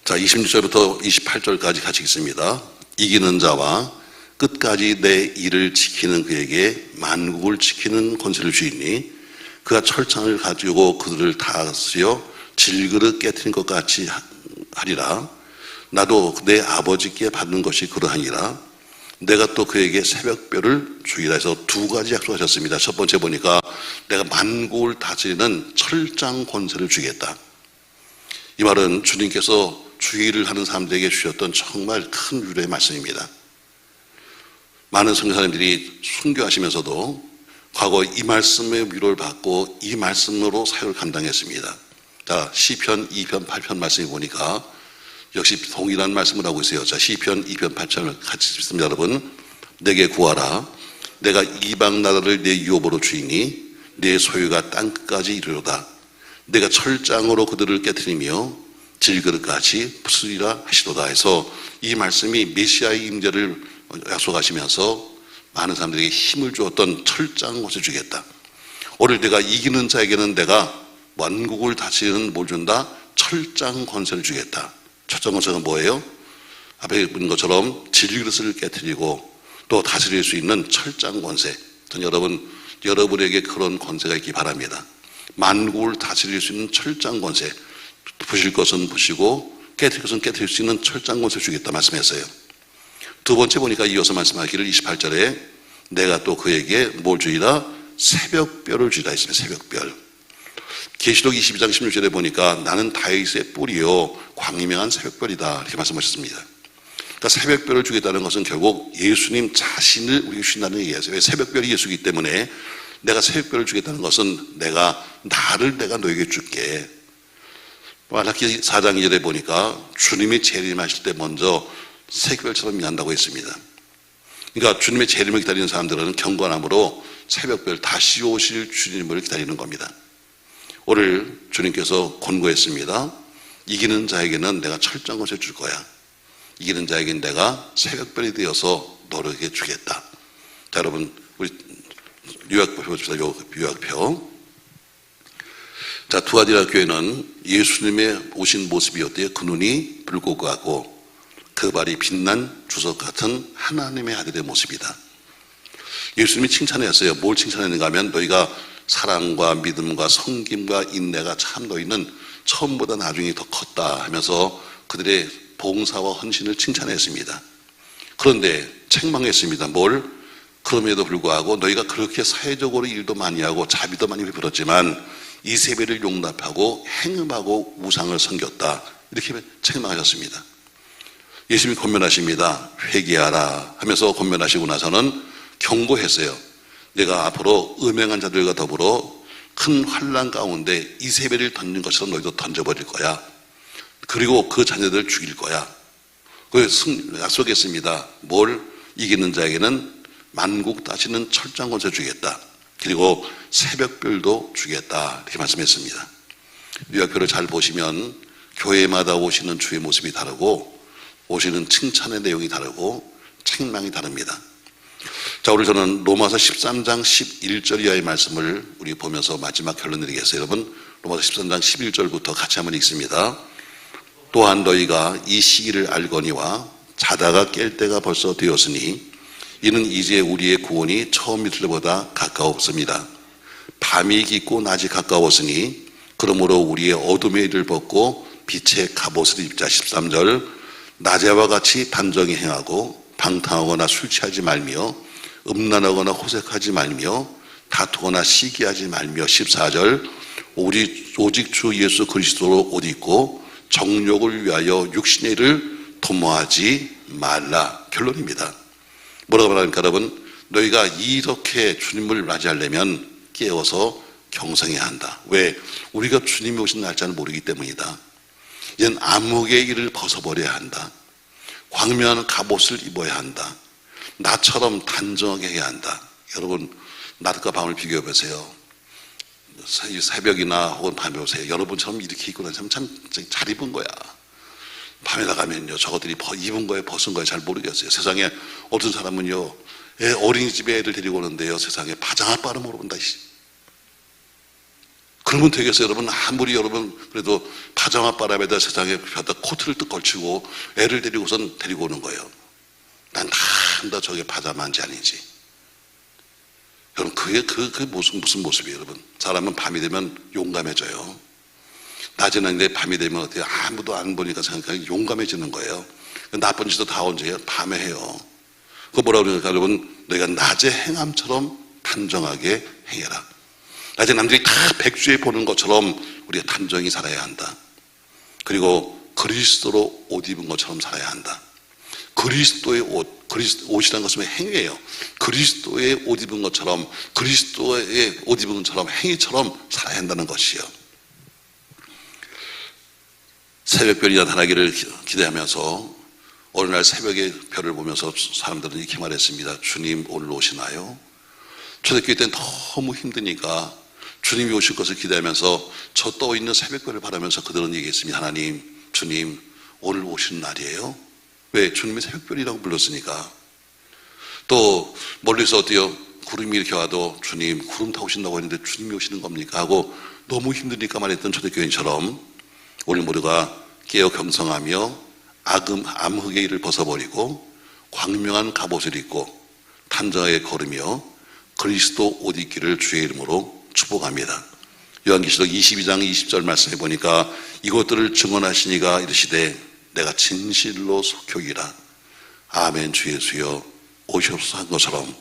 자, 26절부터 28절까지 같이 읽습니다. 이기는 자와 끝까지 내 일을 지키는 그에게 만국을 지키는 권세를 주이니 그가 철창을 가지고 그들을 다스려 질그릇 깨트린 것 같이 하리라. 나도 내 아버지께 받는 것이 그러하니라. 내가 또 그에게 새벽별을 주리라 해서 두 가지 약속하셨습니다. 첫 번째 보니까 내가 만국을 다스리는 철장 권세를 주겠다. 이 말은 주님께서 주의를 하는 사람들에게 주셨던 정말 큰 위로의 말씀입니다. 많은 선교사님들이 순교하시면서도 과거 이 말씀의 위로를 받고 이 말씀으로 사역을 감당했습니다. 자, 시편 2편 8편 말씀을 보니까 역시 동일한 말씀을 하고 있어요. 자, 시편 2편 8편을 같이 읽습니다. 여러분, 내게 구하라. 내가 이방 나라를 내 유업으로 주이니 내 소유가 땅끝까지 이르로다. 내가 철장으로 그들을 깨트리며 질그릇같이 부수리라 하시도다 해서 이 말씀이 메시아의 임재를 약속하시면서 많은 사람들에게 힘을 주었던 철장 것을 주겠다. 오늘 내가 이기는 자에게는 내가 만국을 다스리는 뭘 준다? 철장 권세를 주겠다. 철장 권세는 뭐예요? 앞에 있는 것처럼 질그릇을 깨트리고 또 다스릴 수 있는 철장 권세. 저는 여러분에게 그런 권세가 있기 바랍니다. 만국을 다스릴 수 있는 철장 권세. 부실 것은 부시고 깨트릴 것은 깨트릴 수 있는 철장 권세를 주겠다 말씀했어요. 두 번째 보니까 이어서 말씀하기를 28절에 내가 또 그에게 뭘 주리라? 새벽별을 주리라 했습니다. 새벽별. 계시록 22장 16절에 보니까 나는 다윗의 뿔이요 광명한 새벽별이다 이렇게 말씀하셨습니다. 그러니까 새벽별을 주겠다는 것은 결국 예수님 자신을 우리에게 주신다는 얘기예요. 왜? 새벽별이 예수이기 때문에 내가 새벽별을 주겠다는 것은 나를 너에게 줄게. 말라기 4장 2절에 보니까 주님이 재림하실 때 먼저 새벽별처럼 임한다고 했습니다. 그러니까 주님의 재림을 기다리는 사람들은 경건함으로 새벽별 다시 오실 주님을 기다리는 겁니다. 오늘 주님께서 권고했습니다. 이기는 자에게는 내가 철저한 것을 줄 거야. 이기는 자에게는 내가 새벽별이 되어서 너에게 주겠다. 자, 여러분 우리 유학표 봅시다. 유학표. 자, 두아디라 교회는 예수님의 오신 모습이었대요. 그 눈이 붉고 가고 그 발이 빛난 주석 같은 하나님의 아들의 모습이다. 예수님이 칭찬했어요. 뭘 칭찬했는가 하면 너희가 사랑과 믿음과 섬김과 인내가 참 너희는 처음보다 나중에 더 컸다 하면서 그들의 봉사와 헌신을 칭찬했습니다. 그런데 책망했습니다. 뭘? 그럼에도 불구하고 너희가 그렇게 사회적으로 일도 많이 하고 자비도 많이 베풀었지만 이세벨을 용납하고 행음하고 우상을 섬겼다. 이렇게 책망하셨습니다. 예수님이 권면하십니다. 회개하라 하면서 권면하시고 나서는 경고했어요. 내가 앞으로 음행한 자들과 더불어 큰 환난 가운데 이세벨을 던진 것처럼 너희도 던져버릴 거야. 그리고 그 자녀들을 죽일 거야. 그래서 약속했습니다. 뭘? 이기는 자에게는 만국 다시는 철장 권세 주겠다. 그리고 새벽별도 주겠다. 이렇게 말씀했습니다. 유학표를 잘 보시면 교회마다 오시는 주의 모습이 다르고 오시는 칭찬의 내용이 다르고 책망이 다릅니다. 자, 오늘 저는 로마서 13장 11절 이하의 말씀을 우리 보면서 마지막 결론 드리겠어요. 여러분, 로마서 13장 11절부터 같이 한번 읽습니다. 또한 너희가 이 시기를 알거니와 자다가 깰 때가 벌써 되었으니 이는 이제 우리의 구원이 처음 있을 때보다 가까웠습니다. 밤이 깊고 낮이 가까웠으니 그러므로 우리의 어둠의 일을 벗고 빛의 갑옷을 입자. 13절 낮에와 같이 단정히 행하고 방탕하거나 술 취하지 말며 음란하거나 호색하지 말며 다투거나 시기하지 말며. 14절 오직 주 예수 그리스도로 옷 입고 정욕을 위하여 육신의 일을 도모하지 말라. 결론입니다. 뭐라고 말합니까? 여러분, 너희가 이렇게 주님을 맞이하려면 깨어서 경성해야 한다. 왜? 우리가 주님이 오신 날짜를 모르기 때문이다. 이젠 암흑의 일을 벗어버려야 한다. 광명한 갑옷을 입어야 한다. 나처럼 단정하게 해야 한다. 여러분, 낮과 밤을 비교해 보세요. 새벽이나 혹은 밤에 오세요. 여러분처럼 이렇게 입고 다니면 참 잘 입은 거야. 밤에 나가면요, 저것들이 입은 거예요, 벗은 거예요, 잘 모르겠어요. 세상에 어떤 사람은요, 어린이집에 애들 데리고 오는데요, 세상에 파장아빠를 물어본다. 그러면 되겠어요, 여러분? 아무리 여러분 그래도 파장아빠라면다 세상에 벼다 코트를 뜩 걸치고 애를 데리고선 데리고 오는 거예요. 난 다 저게 파자마인지 아닌지. 여러분, 그게 무슨 모습이에요, 여러분? 사람은 밤이 되면 용감해져요. 낮에는 근데 밤이 되면 어때요? 아무도 안 보니까 생각하니 용감해지는 거예요. 나쁜 짓도 다 언제예요? 밤에 해요. 그 뭐라고 그러니까 여러분, 너희가 낮의 행함처럼 단정하게 행해라. 낮에 남들이 다 백주에 보는 것처럼 우리가 단정히 살아야 한다. 그리고 그리스도로 옷 입은 것처럼 살아야 한다. 그리스도의 옷이라는 것은 행위예요. 그리스도의 옷 입은 것처럼, 그리스도의 옷 입은 것처럼 행위처럼 살아야 한다는 것이요. 새벽별이 나타나기를 기대하면서 어느 날 새벽에 별을 보면서 사람들은 이렇게 말했습니다. 주님 오늘 오시나요? 초대교회 때는 너무 힘드니까 주님이 오실 것을 기대하면서 저 떠있는 새벽별을 바라면서 그들은 얘기했습니다. 하나님, 주님 오늘 오시는 날이에요? 왜? 주님의 새벽별이라고 불렀으니까. 또 멀리서 어때요? 구름이 이렇게 와도 주님 구름 타고 오신다고 했는데 주님이 오시는 겁니까? 하고 너무 힘드니까 말했던 초대교인처럼 우리 모두가 깨어 경성하며 암흑의 일을 벗어버리고 광명한 갑옷을 입고 단정하게 걸으며 그리스도 옷 입기를 주의 이름으로 축복합니다. 요한계시록 22장 20절 말씀해 보니까 이것들을 증언하시니가 이르시되 내가 진실로 속효이라. 아멘. 주 예수여 오시옵소서 한 것처럼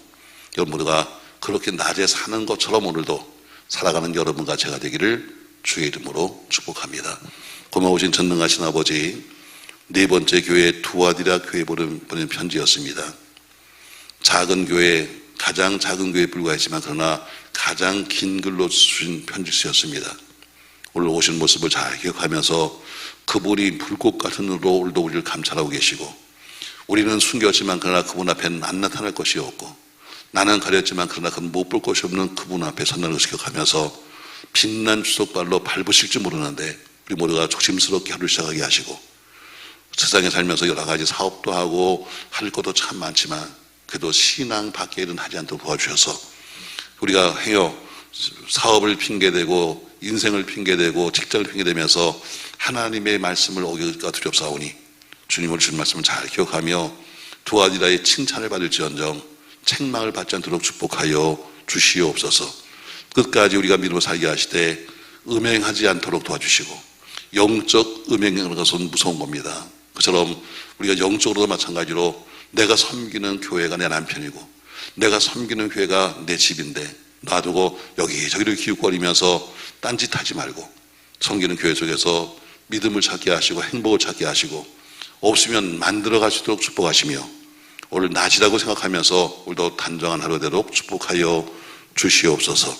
여러분 모두가 그렇게 낮에 사는 것처럼 오늘도 살아가는 여러분과 제가 되기를 주의 이름으로 축복합니다. 고마우신 전능하신 아버지, 네 번째 교회 두아디라 교회 보낸 편지였습니다. 작은 교회, 가장 작은 교회에 불과했지만 그러나 가장 긴 글로 주신 편지였습니다. 오늘 오신 모습을 잘 기억하면서 그분이 불꽃 같은 눈으로 오늘도 우리를 감찰하고 계시고, 우리는 숨겼지만 그러나 그분 앞에는 안 나타날 것이 없고, 나는 가렸지만 그러나 그는 못 볼 것이 없는 그분 앞에 선다는 것을 기억하면서 빛난 주석발로 밟으실지 모르는데 우리 모두가 조심스럽게 하루를 시작하게 하시고, 세상에 살면서 여러 가지 사업도 하고 할 것도 참 많지만 그래도 신앙 밖에 일은 하지 않도록 도와주셔서 우리가 사업을 핑계대고 인생을 핑계대고 직장을 핑계대면서 하나님의 말씀을 어기기가 두렵사오니 주님을 주신 말씀을 잘 기억하며 두아디라의 칭찬을 받을지언정 책망을 받지 않도록 축복하여 주시옵소서. 끝까지 우리가 믿음으로 살게 하시되 음행하지 않도록 도와주시고, 영적 음행하는 것은 무서운 겁니다. 그처럼 우리가 영적으로도 마찬가지로 내가 섬기는 교회가 내 남편이고 내가 섬기는 교회가 내 집인데 놔두고 여기저기를 기웃거리면서 딴짓하지 말고 섬기는 교회 속에서 믿음을 찾게 하시고 행복을 찾게 하시고 없으면 만들어갈 수 있도록 축복하시며 오늘 낮이라고 생각하면서 오늘도 단정한 하루 되도록 축복하여 주시옵소서.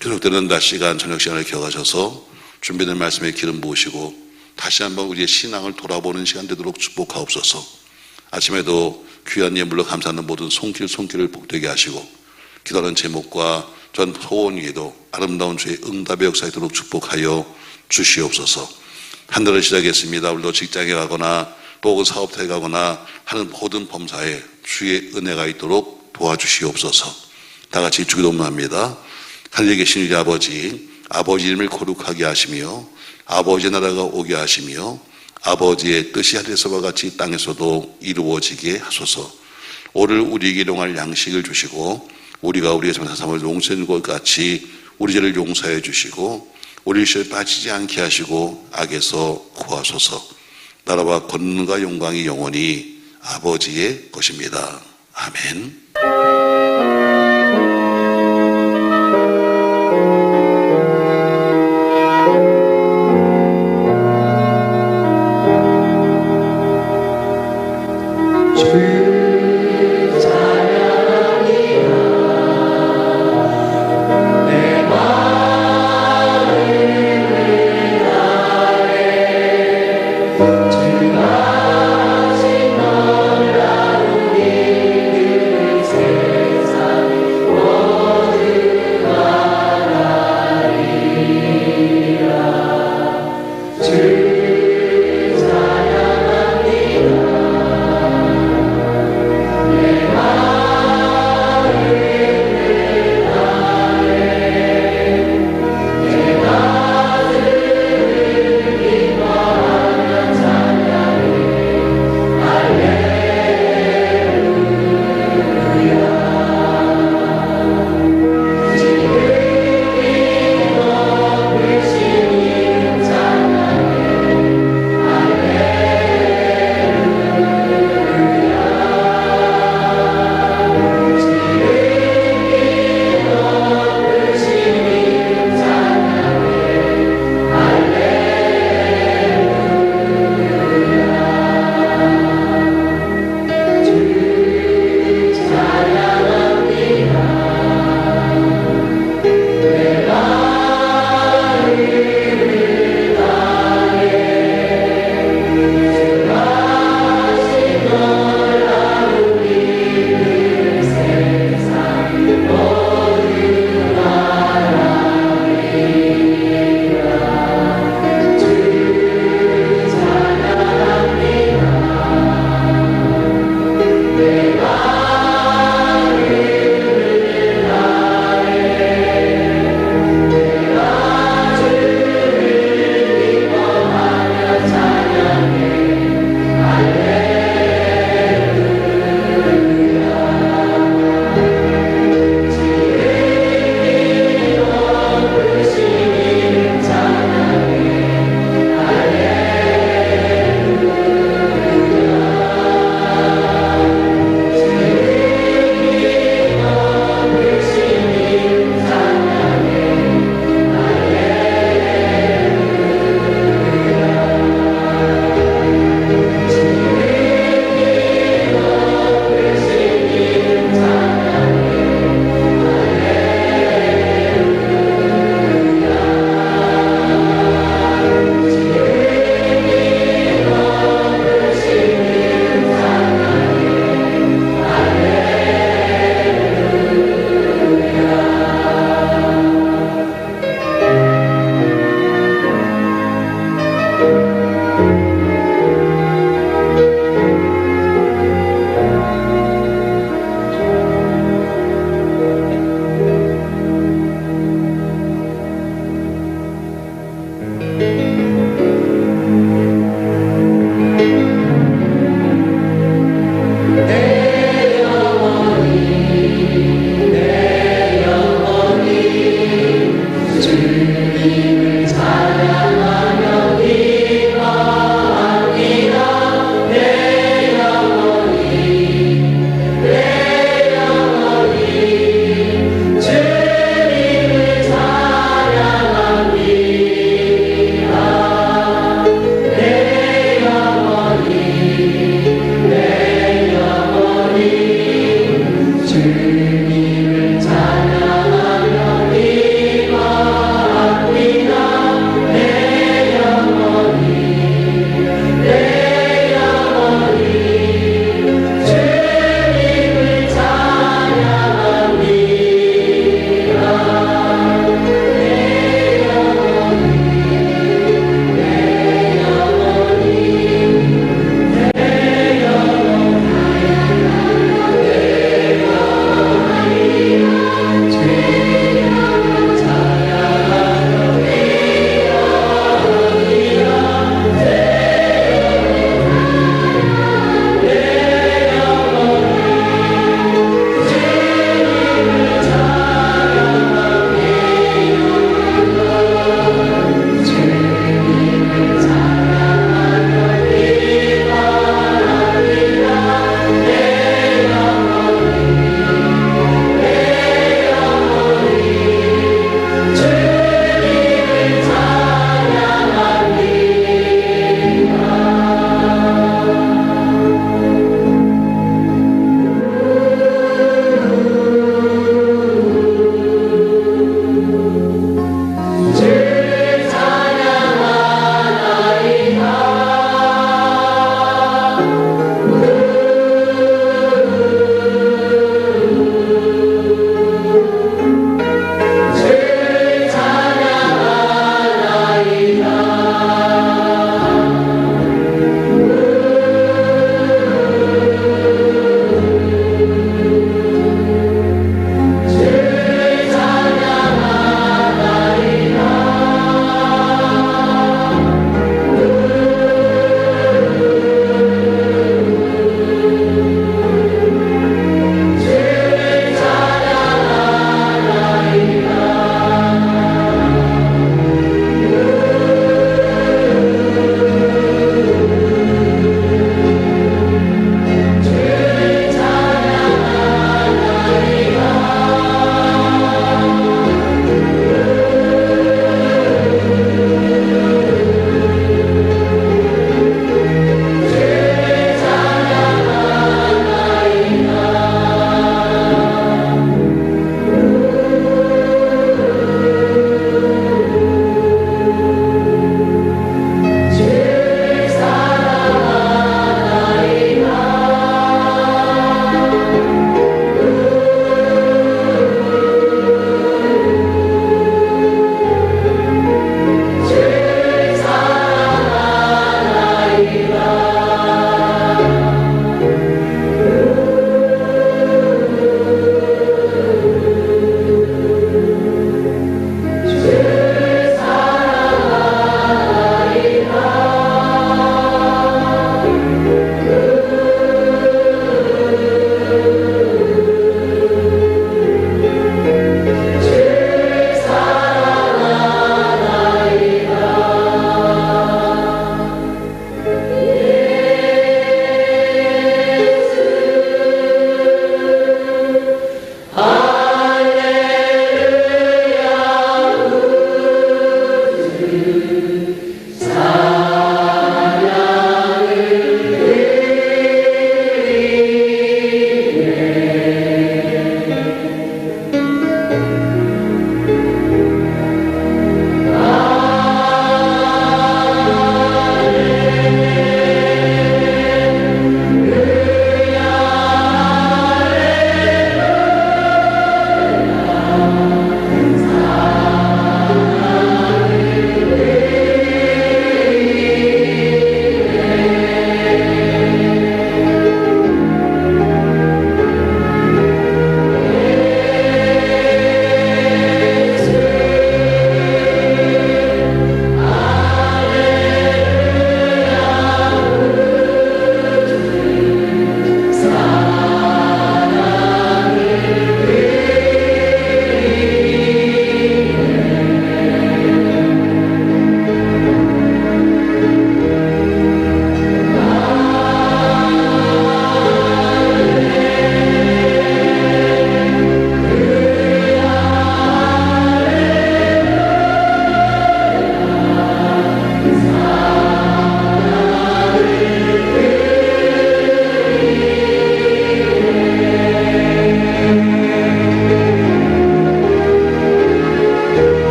계속되는 낮 시간, 저녁 시간을 기억하셔서 준비된 말씀에 기름 부으시고 다시 한번 우리의 신앙을 돌아보는 시간 되도록 축복하옵소서. 아침에도 귀한 예물로 감사하는 모든 손길을 복되게 하시고 기도하는 제목과 전 소원 위에도 아름다운 주의 응답의 역사에 도록 축복하여 주시옵소서. 한 달을 시작했습니다. 오늘도 직장에 가거나 또 혹은 사업터에 가거나 하는 모든 범사에 주의 은혜가 있도록 도와주시옵소서. 다 같이 주기도문합니다. 하늘에 계신 우리 아버지 이름을 거룩하게 하시며 아버지의 나라가 오게 하시며 아버지의 뜻이 하늘에서와 같이 땅에서도 이루어지게 하소서. 오늘 우리에게 일용할 양식을 주시고 우리가 우리의 잘못한 사람을 용서하는 것 같이 우리 죄를 용서해 주시고 우리 시험에 빠지지 않게 하시고 악에서 구하소서. 나라와 권능과 영광이 영원히 아버지의 것입니다. 아멘.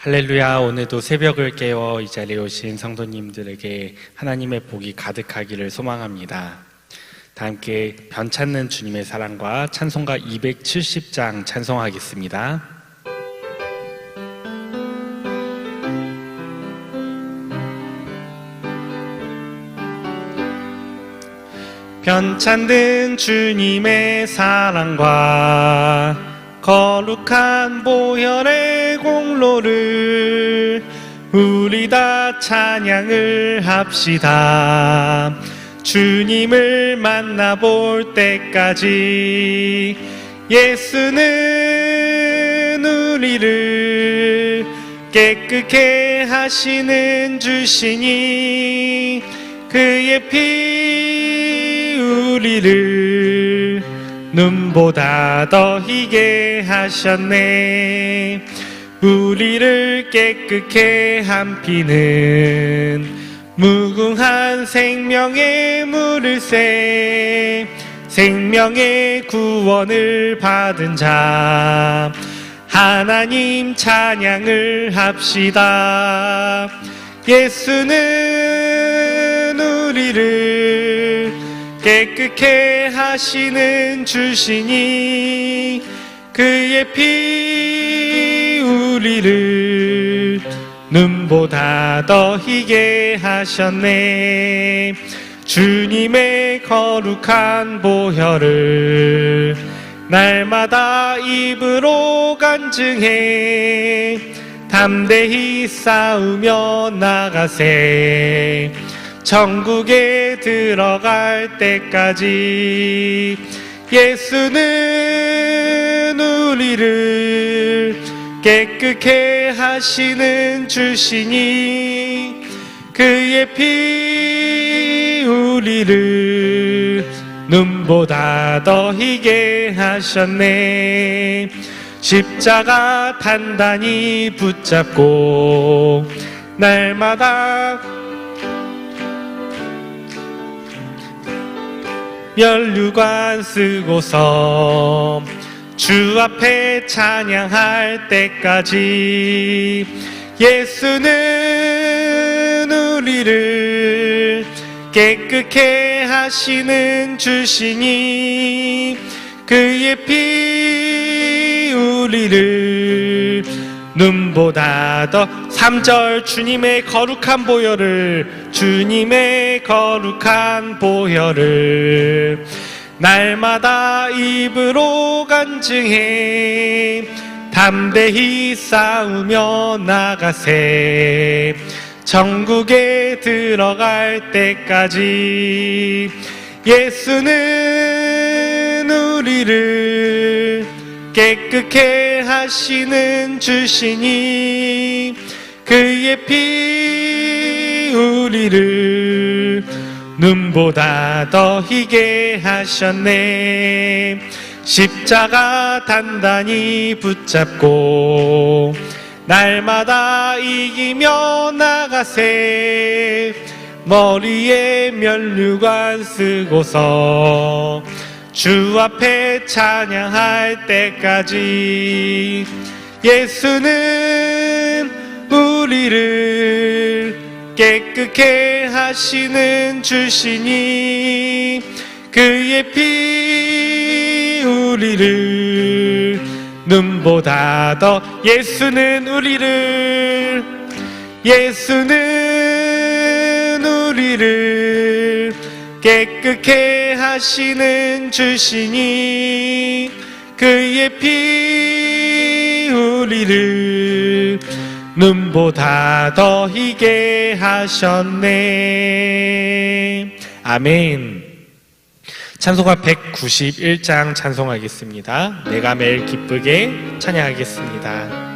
할렐루야. 오늘도 새벽을 깨워 이 자리에 오신 성도님들에게 하나님의 복이 가득하기를 소망합니다. 다 함께 변찮는 주님의 사랑과 찬송가 270장 찬송하겠습니다. 변찮는 주님의 사랑과 거룩한 보혈의 공로를 우리 다 찬양을 합시다. 주님을 만나볼 때까지 예수는 우리를 깨끗게 하시는 주시니 그의 피 우리를 눈보다 더 희게 하셨네. 우리를 깨끗게 한 피는 무궁한 생명의 물을 새 생명의 구원을 받은 자 하나님 찬양을 합시다. 예수는 우리를 깨끗게 하시는 주시니 그의 피 우리를 눈보다 더 희게 하셨네. 주님의 거룩한 보혈을 날마다 입으로 간증해 담대히 싸우며 나가세. 천국에 들어갈 때까지 예수는 우리를 깨끗게 하시는 주시니 그의 피 우리를 눈보다 더 희게 하셨네. 십자가 단단히 붙잡고 날마다 면류관 쓰고서 주 앞에 찬양할 때까지 예수는 우리를 깨끗게 하시는 주시니 그의 피 우리를 눈보다 더 3절 주님의 거룩한 보혈을 날마다 입으로 간증해 담대히 싸우며 나가세. 천국에 들어갈 때까지 예수는 우리를 깨끗게 하시는 주시니 그의 피 우리를 눈보다 더 희게 하셨네. 십자가 단단히 붙잡고 날마다 이기며 나가세. 머리에 면류관 쓰고서 주 앞에 찬양할 때까지 예수는 우리를 깨끗게 하시는 주시니 그의 피 우리를 눈보다 더 예수는 우리를 깨끗게 하시는 주시니 그의 피 우리를 눈보다 더 희게 하셨네. 아멘. 찬송가 191장 찬송하겠습니다. 내가 매일 기쁘게 찬양하겠습니다.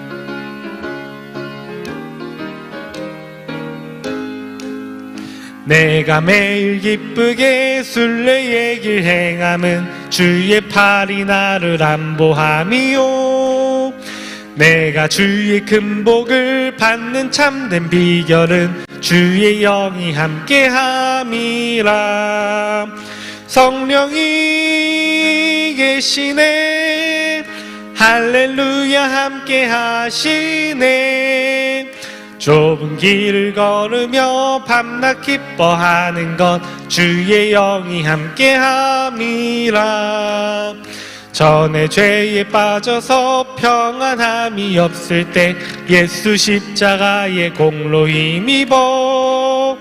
내가 매일 기쁘게 순례의 길 행함은 주의 팔이 나를 안보함이요. 내가 주의 큰 복을 받는 참된 비결은 주의 영이 함께함이라. 성령이 계시네. 할렐루야 함께하시네. 좁은 길을 걸으며 밤낮 기뻐하는 것 주의 영이 함께함이라. 전에 죄에 빠져서 평안함이 없을 때 예수 십자가의 공로 힘입어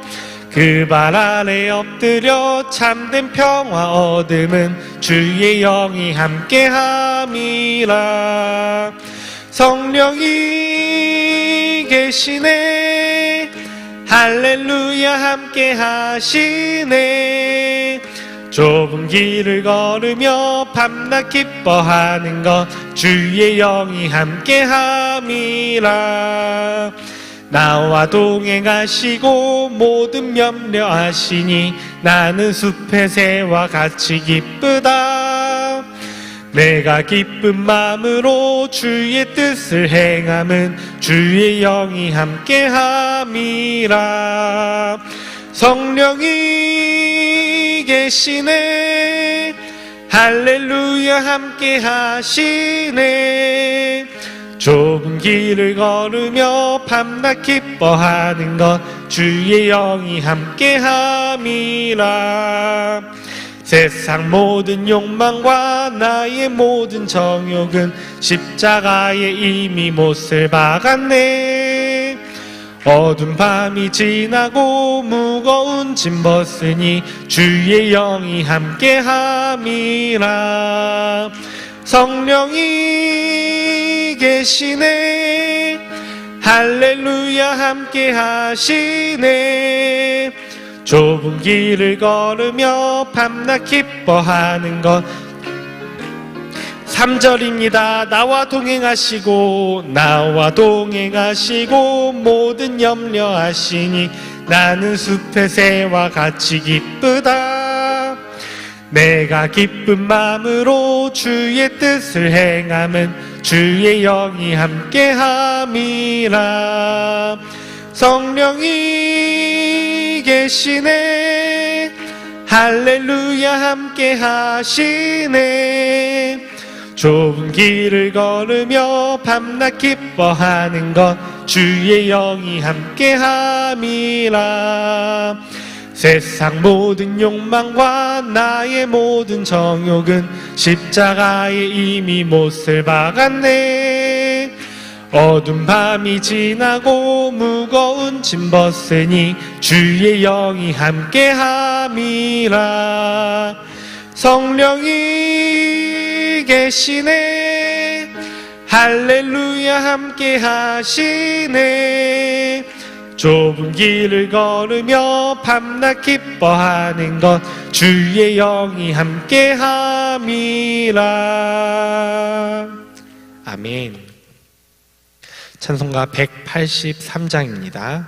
그 발 아래 엎드려 참된 평화 얻음은 주의 영이 함께함이라. 성령이 계시네 할렐루야 함께 하시네. 좁은 길을 걸으며 밤낮 기뻐하는 것 주의 영이 함께함이라. 나와 동행하시고 모든 염려하시니 나는 숲의 새와 같이 기쁘다. 내가 기쁜 마음으로 주의 뜻을 행함은 주의 영이 함께함이라. 성령이 계시네 할렐루야 함께 하시네. 좁은 길을 걸으며 밤낮 기뻐하는 것 주의 영이 함께함이라. 세상 모든 욕망과 나의 모든 정욕은 십자가에 이미 못을 박았네. 어두운 밤이 지나고 무거운 짐 벗으니 주의 영이 함께함이라. 성령이 계시네 할렐루야 함께 하시네. 좁은 길을 걸으며 밤낮 기뻐하는 것 3절입니다. 나와 동행하시고 모든 염려하시니 나는 숲의 새와 같이 기쁘다. 내가 기쁜 마음으로 주의 뜻을 행함은 주의 영이 함께함이라. 성령이 계시네 할렐루야 함께 하시네. 좁은 길을 걸으며 밤낮 기뻐하는 것 주의 영이 함께함이라. 세상 모든 욕망과 나의 모든 정욕은 십자가에 이미 못을 박았네. 어두운 밤이 지나고 무거운 짐 벗으니 주의 영이 함께함이라. 성령이 계시네 할렐루야 함께 하시네. 좁은 길을 걸으며 밤낮 기뻐하는 것 주의 영이 함께함이라. 아멘. 찬송가 183장입니다.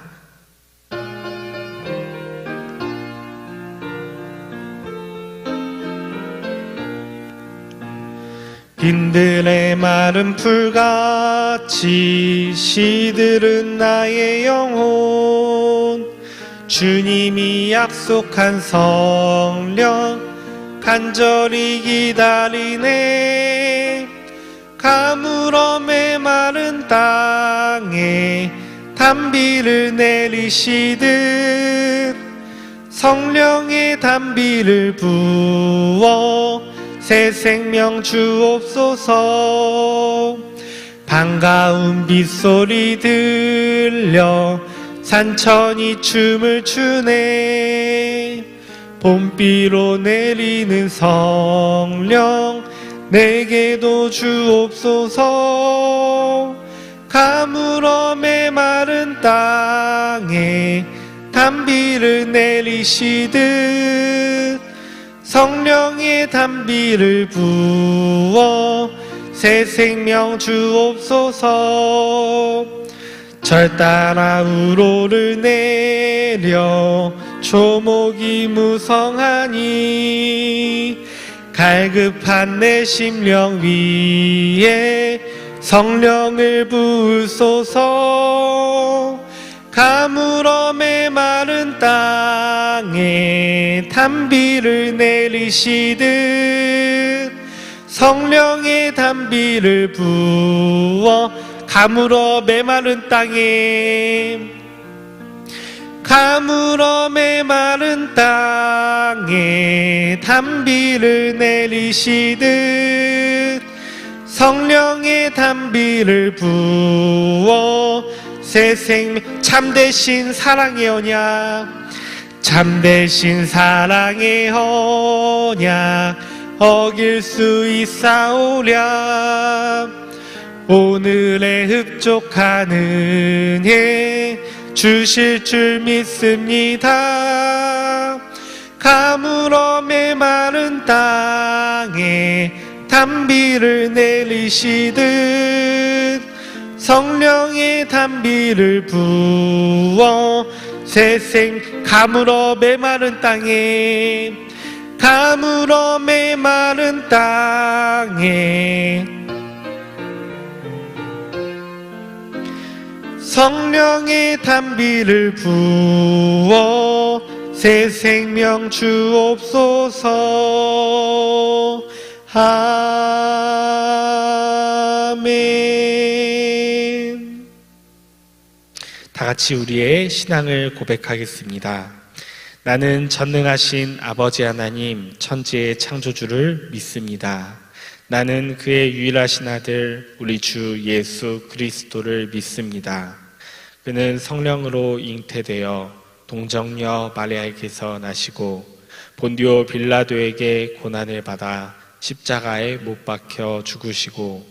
빈들의 마른 풀같이 시들은 나의 영혼. 주님이 약속한 성령 간절히 기다리네. 가물어 메마른 땅에 단비를 내리시듯 성령의 단비를 부어 새 생명 주옵소서. 반가운 빗소리 들려 산천이 춤을 추네. 봄비로 내리는 성령 내게도 주옵소서. 가물어 메마른 땅에 단비를 내리시듯 성령의 단비를 부어 새 생명 주옵소서. 절 따라 우로를 내려 초목이 무성하니 갈급한 내 심령 위에 성령을 부으소서. 가물어 메마른 땅에 단비를 내리시듯 성령의 단비를 부어 가물어 메마른 땅에 가물어 메마른 땅에 단비를 내리시듯 성령의 단비를 부어 새 생명 참되신 사랑의 언약 참되신 사랑의 언약 어길 수 있사오랴 오늘의 흡족한 은혜 주실 줄 믿습니다. 가물어 메마른 땅에 단비를 내리시듯 성령의 단비를 부어 새생 가물어 메마른 땅에 가물어 메마른 땅에 성령의 단비를 부어 새 생명 주옵소서. 아멘. 다 같이 우리의 신앙을 고백하겠습니다. 나는 전능하신 아버지 하나님 천지의 창조주를 믿습니다. 나는 그의 유일하신 아들 우리 주 예수 그리스도를 믿습니다. 그는 성령으로 잉태되어 동정녀 마리아에게서 나시고 본디오 빌라도에게 고난을 받아 십자가에 못 박혀 죽으시고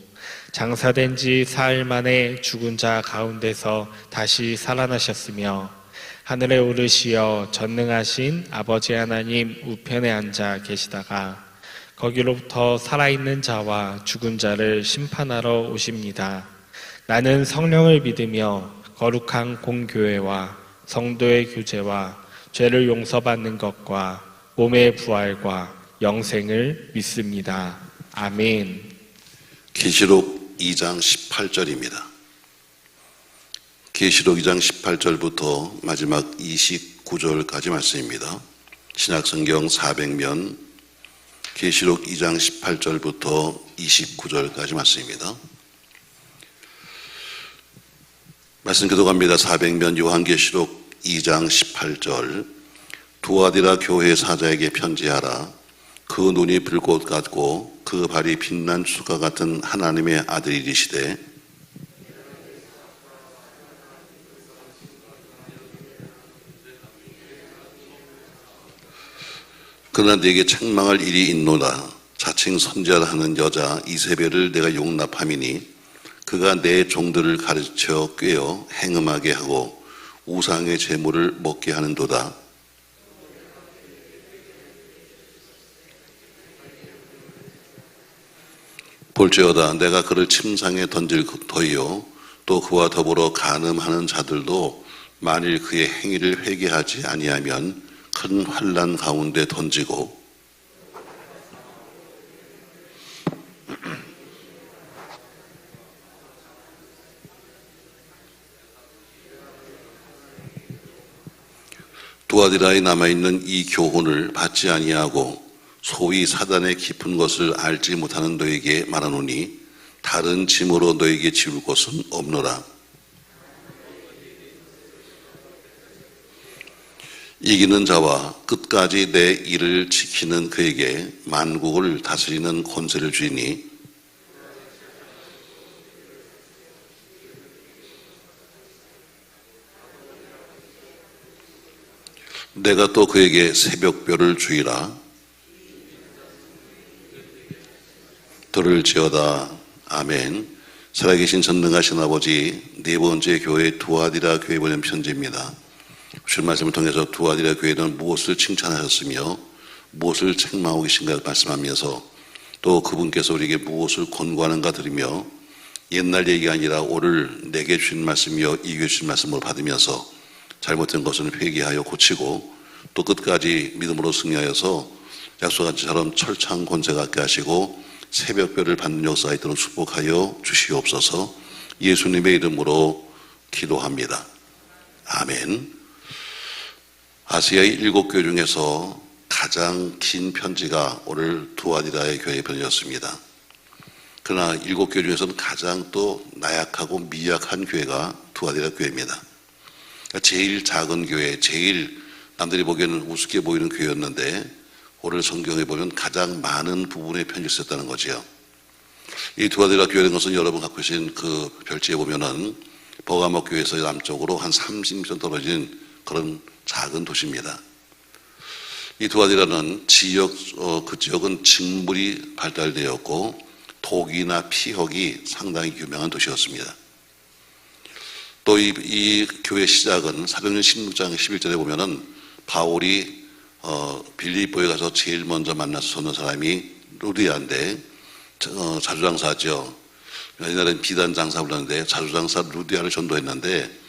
장사된 지 사흘 만에 죽은 자 가운데서 다시 살아나셨으며 하늘에 오르시어 전능하신 아버지 하나님 우편에 앉아 계시다가 거기로부터 살아있는 자와 죽은 자를 심판하러 오십니다. 나는 성령을 믿으며 거룩한 공교회와 성도의 교제와 죄를 용서받는 것과 몸의 부활과 영생을 믿습니다. 아멘. 계시록 2장 18절입니다. 계시록 2장 18절부터 마지막 29절까지 말씀입니다. 신약성경 400면 계시록 2장 18절부터 29절까지 말씀입니다. 말씀 교독합니다. 400면 요한계시록 2장 18절 두아디라 교회 사자에게 편지하라. 그 눈이 불꽃 같고 그 발이 빛난 수가 같은 하나님의 아들이시되 그러나 네게 책망할 일이 있노라. 자칭 선지자라 하는 여자 이세벨을 내가 용납함이니 그가 내 종들을 가르쳐 꾀어 행음하게 하고 우상의 제물을 먹게 하는도다. 볼지어다 내가 그를 침상에 던질 터이요 또 그와 더불어 간음하는 자들도 만일 그의 행위를 회개하지 아니하면 큰 환난 가운데 던지고 두아디라에 남아있는 이 교훈을 받지 아니하고 소위 사단의 깊은 것을 알지 못하는 너에게 말하노니 다른 짐으로 너에게 지울 것은 없노라. 이기는 자와 끝까지 내 일을 지키는 그에게 만국을 다스리는 권세를 주리니 내가 또 그에게 새벽별을 주리라. 들을지어다. 아멘. 살아계신 전능하신 아버지, 네 번째 교회 두아디라 교회 보낸 편지입니다. 주신 말씀을 통해서 두아디라 교회는 무엇을 칭찬하셨으며 무엇을 책망하고 계신가 말씀하면서 또 그분께서 우리에게 무엇을 권고하는가 들으며 옛날 얘기가 아니라 오늘 내게 주신 말씀이요 이게 주신 말씀을 받으면서 잘못된 것은 회개하여 고치고 또 끝까지 믿음으로 승리하여서 약속한 것처럼 철창 권세 갖게 하시고 새벽별을 받는 역사가 있도록 축복하여 주시옵소서. 예수님의 이름으로 기도합니다. 아멘. 아시아의 7교회 중에서 가장 긴 편지가 오늘 두아디라의 교회 편지였습니다. 그러나 7교회 중에서는 가장 또 나약하고 미약한 교회가 두아디라 교회입니다. 그러니까 제일 작은 교회, 제일 남들이 보기에는 우습게 보이는 교회였는데 오늘 성경에 보면 가장 많은 부분에 편지를 썼다는 거지요. 이 두아디라 교회라는 것은 여러분 갖고 계신 그 별지에 보면은 버가모 교회에서 남쪽으로 한 30m 떨어진 그런 작은 도시입니다. 이 두아디라는 지역, 그 지역은 직물이 발달되었고 독이나 피혁이 상당히 유명한 도시였습니다. 또 이 교회 시작은 사도행전 16장 11절에 보면은 바울이 빌립보에 가서 제일 먼저 만나서 섰는 사람이 루디아인데 자주장사죠. 옛날에는 비단 장사 불렀는데 자주장사 루디아를 전도했는데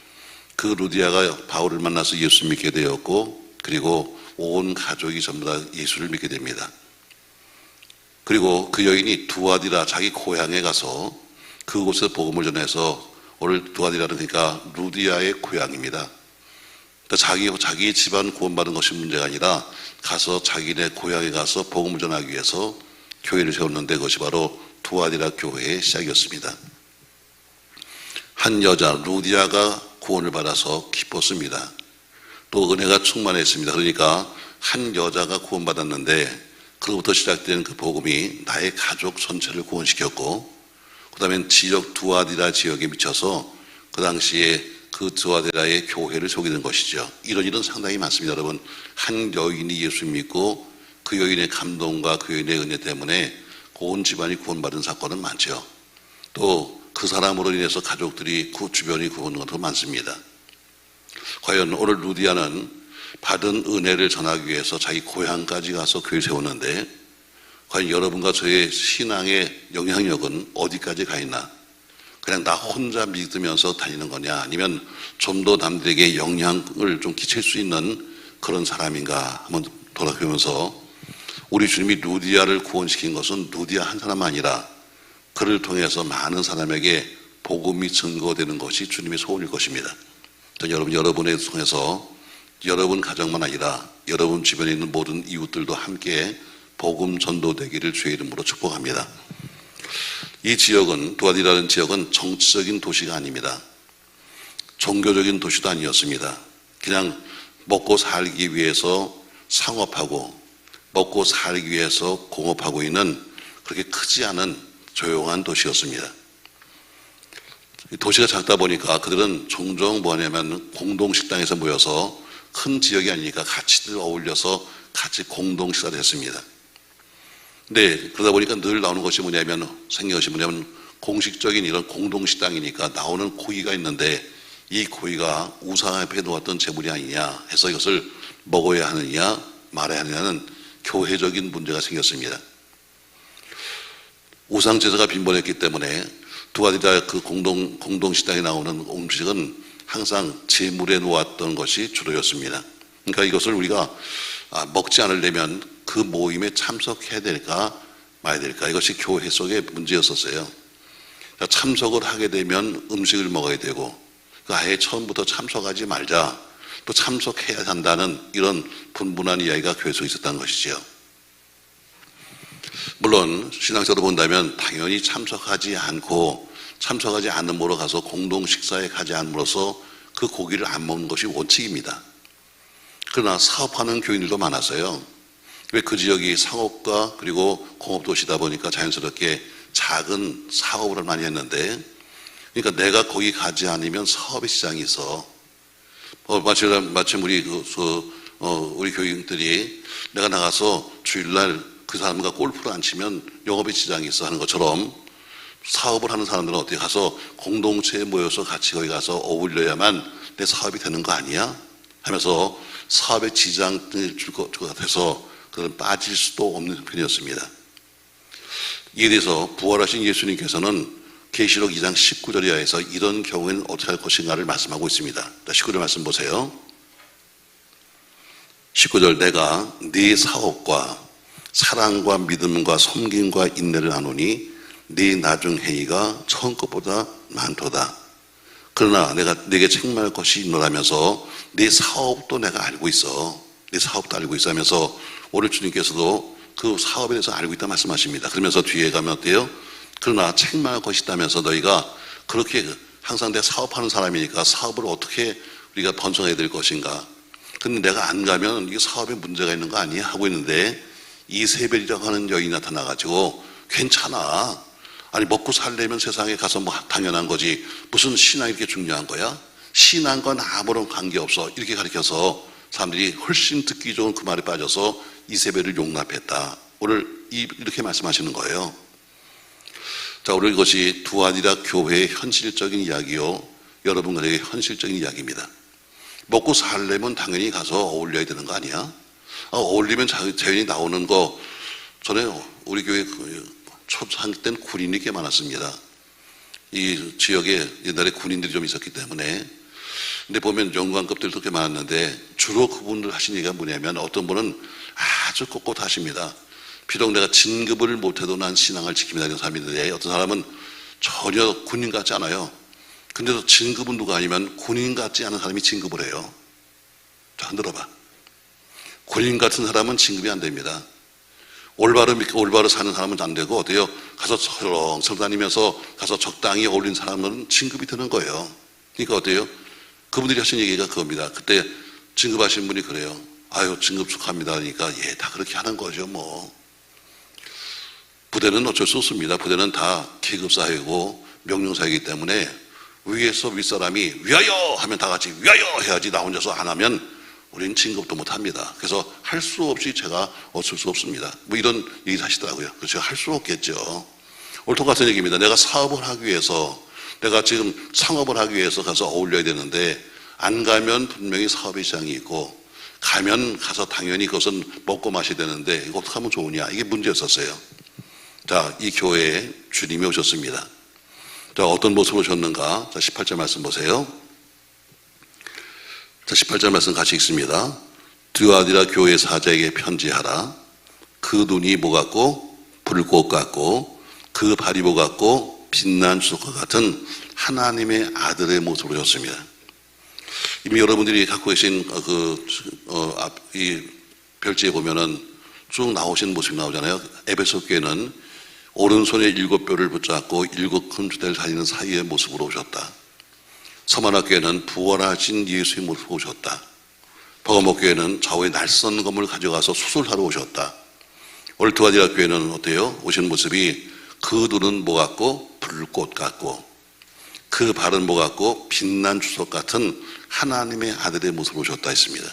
그 루디아가 바울을 만나서 예수 믿게 되었고 그리고 온 가족이 전부 다 예수를 믿게 됩니다. 그리고 그 여인이 두아디라 자기 고향에 가서 그곳에 복음을 전해서 오늘 두아디라는 그러니까 루디아의 고향입니다. 그러니까 자기 집안 구원받은 것이 문제가 아니라 가서 자기네 고향에 가서 복음을 전하기 위해서 교회를 세웠는데 그것이 바로 두아디라 교회의 시작이었습니다. 한 여자 루디아가 구원을 받아서 기뻤습니다. 또 은혜가 충만했습니다. 그러니까 한 여자가 구원받았는데 그로부터 시작된 그 복음이 나의 가족 전체를 구원시켰고 그 다음에 지역 두아디라 지역에 미쳐서 그 당시에 그 두아디라의 교회를 세우게 된 것이죠. 이런 일은 상당히 많습니다. 여러분, 한 여인이 예수 믿고 그 여인의 감동과 그 여인의 은혜 때문에 온 집안이 구원받은 사건은 많죠. 또 그 사람으로 인해서 가족들이 그 주변이 구원받는 것도 많습니다. 과연 오늘 루디아는 받은 은혜를 전하기 위해서 자기 고향까지 가서 교회를 세웠는데 과연 여러분과 저의 신앙의 영향력은 어디까지 가 있나? 그냥 나 혼자 믿으면서 다니는 거냐? 아니면 좀 더 남들에게 영향을 좀 끼칠 수 있는 그런 사람인가? 한번 돌아보면서 우리 주님이 루디아를 구원시킨 것은 루디아 한 사람 아니라 그를 통해서 많은 사람에게 복음이 증거되는 것이 주님의 소원일 것입니다. 여러분을 통해서 여러분 가정만 아니라 여러분 주변에 있는 모든 이웃들도 함께 복음 전도되기를 주의 이름으로 축복합니다. 이 지역은 두아디라는 지역은 정치적인 도시가 아닙니다. 종교적인 도시도 아니었습니다. 그냥 먹고 살기 위해서 상업하고 먹고 살기 위해서 공업하고 있는 그렇게 크지 않은 조용한 도시였습니다. 도시가 작다 보니까 그들은 종종 뭐냐면 공동식당에서 모여서 큰 지역이 아니니까 같이들 어울려서 같이 공동식사를 했습니다. 근데 그러다 보니까 늘 나오는 것이 생긴 것이 뭐냐면 공식적인 이런 공동식당이니까 나오는 고기가 있는데 이 고기가 우상 앞에 놓았던 제물이 아니냐 해서 이것을 먹어야 하느냐 말아야 하느냐는 교회적인 문제가 생겼습니다. 우상 제사가 빈번했기 때문에 두아디라 그 공동식당에 나오는 음식은 항상 제물에 놓았던 것이 주로였습니다. 그러니까 이것을 우리가 먹지 않으려면 그 모임에 참석해야 될까 말아야 될까 이것이 교회 속의 문제였었어요. 그러니까 참석을 하게 되면 음식을 먹어야 되고 아예 처음부터 참석하지 말자 또 참석해야 한다는 이런 분분한 이야기가 교회 속에 있었다는 것이죠. 물론 신앙적으로 본다면 당연히 참석하지 않음으로 가서 공동 식사에 가지 않음으로써 그 고기를 안 먹는 것이 원칙입니다. 그러나 사업하는 교인들도 많았어요. 왜 그 지역이 상업과 그리고 공업도시다 보니까 자연스럽게 작은 사업을 많이 했는데 그러니까 내가 거기 가지 않으면 사업의 시장이 있어. 마침 우리 교인들이 내가 나가서 주일날 그 사람과 골프를 안 치면 영업의 지장이 있어 하는 것처럼 사업을 하는 사람들은 어떻게 가서 공동체에 모여서 같이 거기 가서 어울려야만 내 사업이 되는 거 아니야? 하면서 사업에 지장을 줄 것 같아서 그건 빠질 수도 없는 편이었습니다. 이에 대해서 부활하신 예수님께서는 계시록 2장 19절 이하에서 이런 경우에는 어떻게 할 것인가를 말씀하고 있습니다. 19절 말씀 보세요. 19절 내가 네 사업과 사랑과 믿음과 섬김과 인내를 나누니 네 나중 행위가 처음 것보다 많도다. 그러나 내가 네게 책망할 것이 있노라면서 네 사업도 내가 알고 있어. 네 사업도 알고 있어 하면서 오늘 주님께서도 그 사업에 대해서 알고 있다 말씀하십니다. 그러면서 뒤에 가면 어때요? 그러나 책망할 것이 있다면서 너희가 그렇게 항상 내가 사업하는 사람이니까 사업을 어떻게 우리가 번성해야 될 것인가. 근데 내가 안 가면 이게 사업에 문제가 있는 거 아니야? 하고 있는데 이세벨이라고 하는 여인이 나타나가지고 괜찮아. 아니 먹고 살려면 세상에 가서 뭐 당연한 거지. 무슨 신앙이 이렇게 중요한 거야? 신앙과 아무런 관계없어. 이렇게 가르쳐서 사람들이 훨씬 듣기 좋은 그 말에 빠져서 이세벨을 용납했다. 오늘 이렇게 말씀하시는 거예요. 자, 오늘 이것이 두아디라 교회의 현실적인 이야기요. 여러분들에게 현실적인 이야기입니다. 먹고 살려면 당연히 가서 어울려야 되는 거 아니야? 어울리면 자연히 나오는 거. 전에 우리 교회 초창기 때는 군인이 꽤 많았습니다. 이 지역에 옛날에 군인들이 좀 있었기 때문에. 근데 보면 영관급들도 꽤 많았는데 주로 그분들 하신 얘기가 뭐냐면 어떤 분은 아주 꼿꼿하십니다. 비록 내가 진급을 못해도 난 신앙을 지킵니다 이런 사람인데 어떤 사람은 전혀 군인 같지 않아요. 근데도 진급은 누가 아니면 군인 같지 않은 사람이 진급을 해요. 자, 흔들어봐. 군인 같은 사람은 진급이 안 됩니다. 올바로 사는 사람은 안 되고 어때요? 가서 설렁설렁 다니면서 가서 적당히 어울린 사람은 진급이 되는 거예요. 그러니까 어때요? 그분들이 하신 얘기가 그겁니다. 그때 진급하신 분이 그래요. 아유, 진급 축하합니다. 그러니까 예, 다 그렇게 하는 거죠 뭐. 부대는 어쩔 수 없습니다. 부대는 다 계급사회고 명령사회이기 때문에 위에서 윗사람이 위하여 하면 다 같이 위하여 해야지 나 혼자서 안 하면 우리는 진급도 못합니다. 그래서 할 수 없이 제가 어쩔 수 없습니다. 뭐 이런 얘기를 하시더라고요. 그래서 제가 할 수 없겠죠. 오늘 똑같은 얘기입니다. 내가 사업을 하기 위해서 내가 지금 창업을 하기 위해서 가서 어울려야 되는데 안 가면 분명히 사업의 시장이 있고 가면 가서 당연히 그것은 먹고 마셔야 되는데 이거 어떻게 하면 좋으냐. 이게 문제였었어요. 자, 이 교회에 주님이 오셨습니다. 자, 어떤 모습으로 오셨는가? 자, 18절 말씀 보세요. 자, 18절 말씀 같이 읽습니다. 두아디라 교회 사자에게 편지하라. 그 눈이 뭐 같고 불꽃 같고 그 발이 뭐 같고 빛난 주석과 같은 하나님의 아들의 모습으로 오셨습니다. 이미 여러분들이 갖고 계신 이 별지에 보면은 쭉 나오신 모습이 나오잖아요. 에베소 교회는 오른손에 7뼈를 붙잡고 7큰 주대를 다니는 사이의 모습으로 오셨다. 서만화 교회는 부활하신 예수의 모습으로 오셨다. 버가모 교회는 좌우에 날선 검을 가져가서 수술하러 오셨다. 올트와디라 교회는 어때요? 오신 모습이 그 눈은 뭐 같고 불꽃 같고 그 발은 뭐 같고 빛난 주석 같은 하나님의 아들의 모습으로 오셨다 했습니다.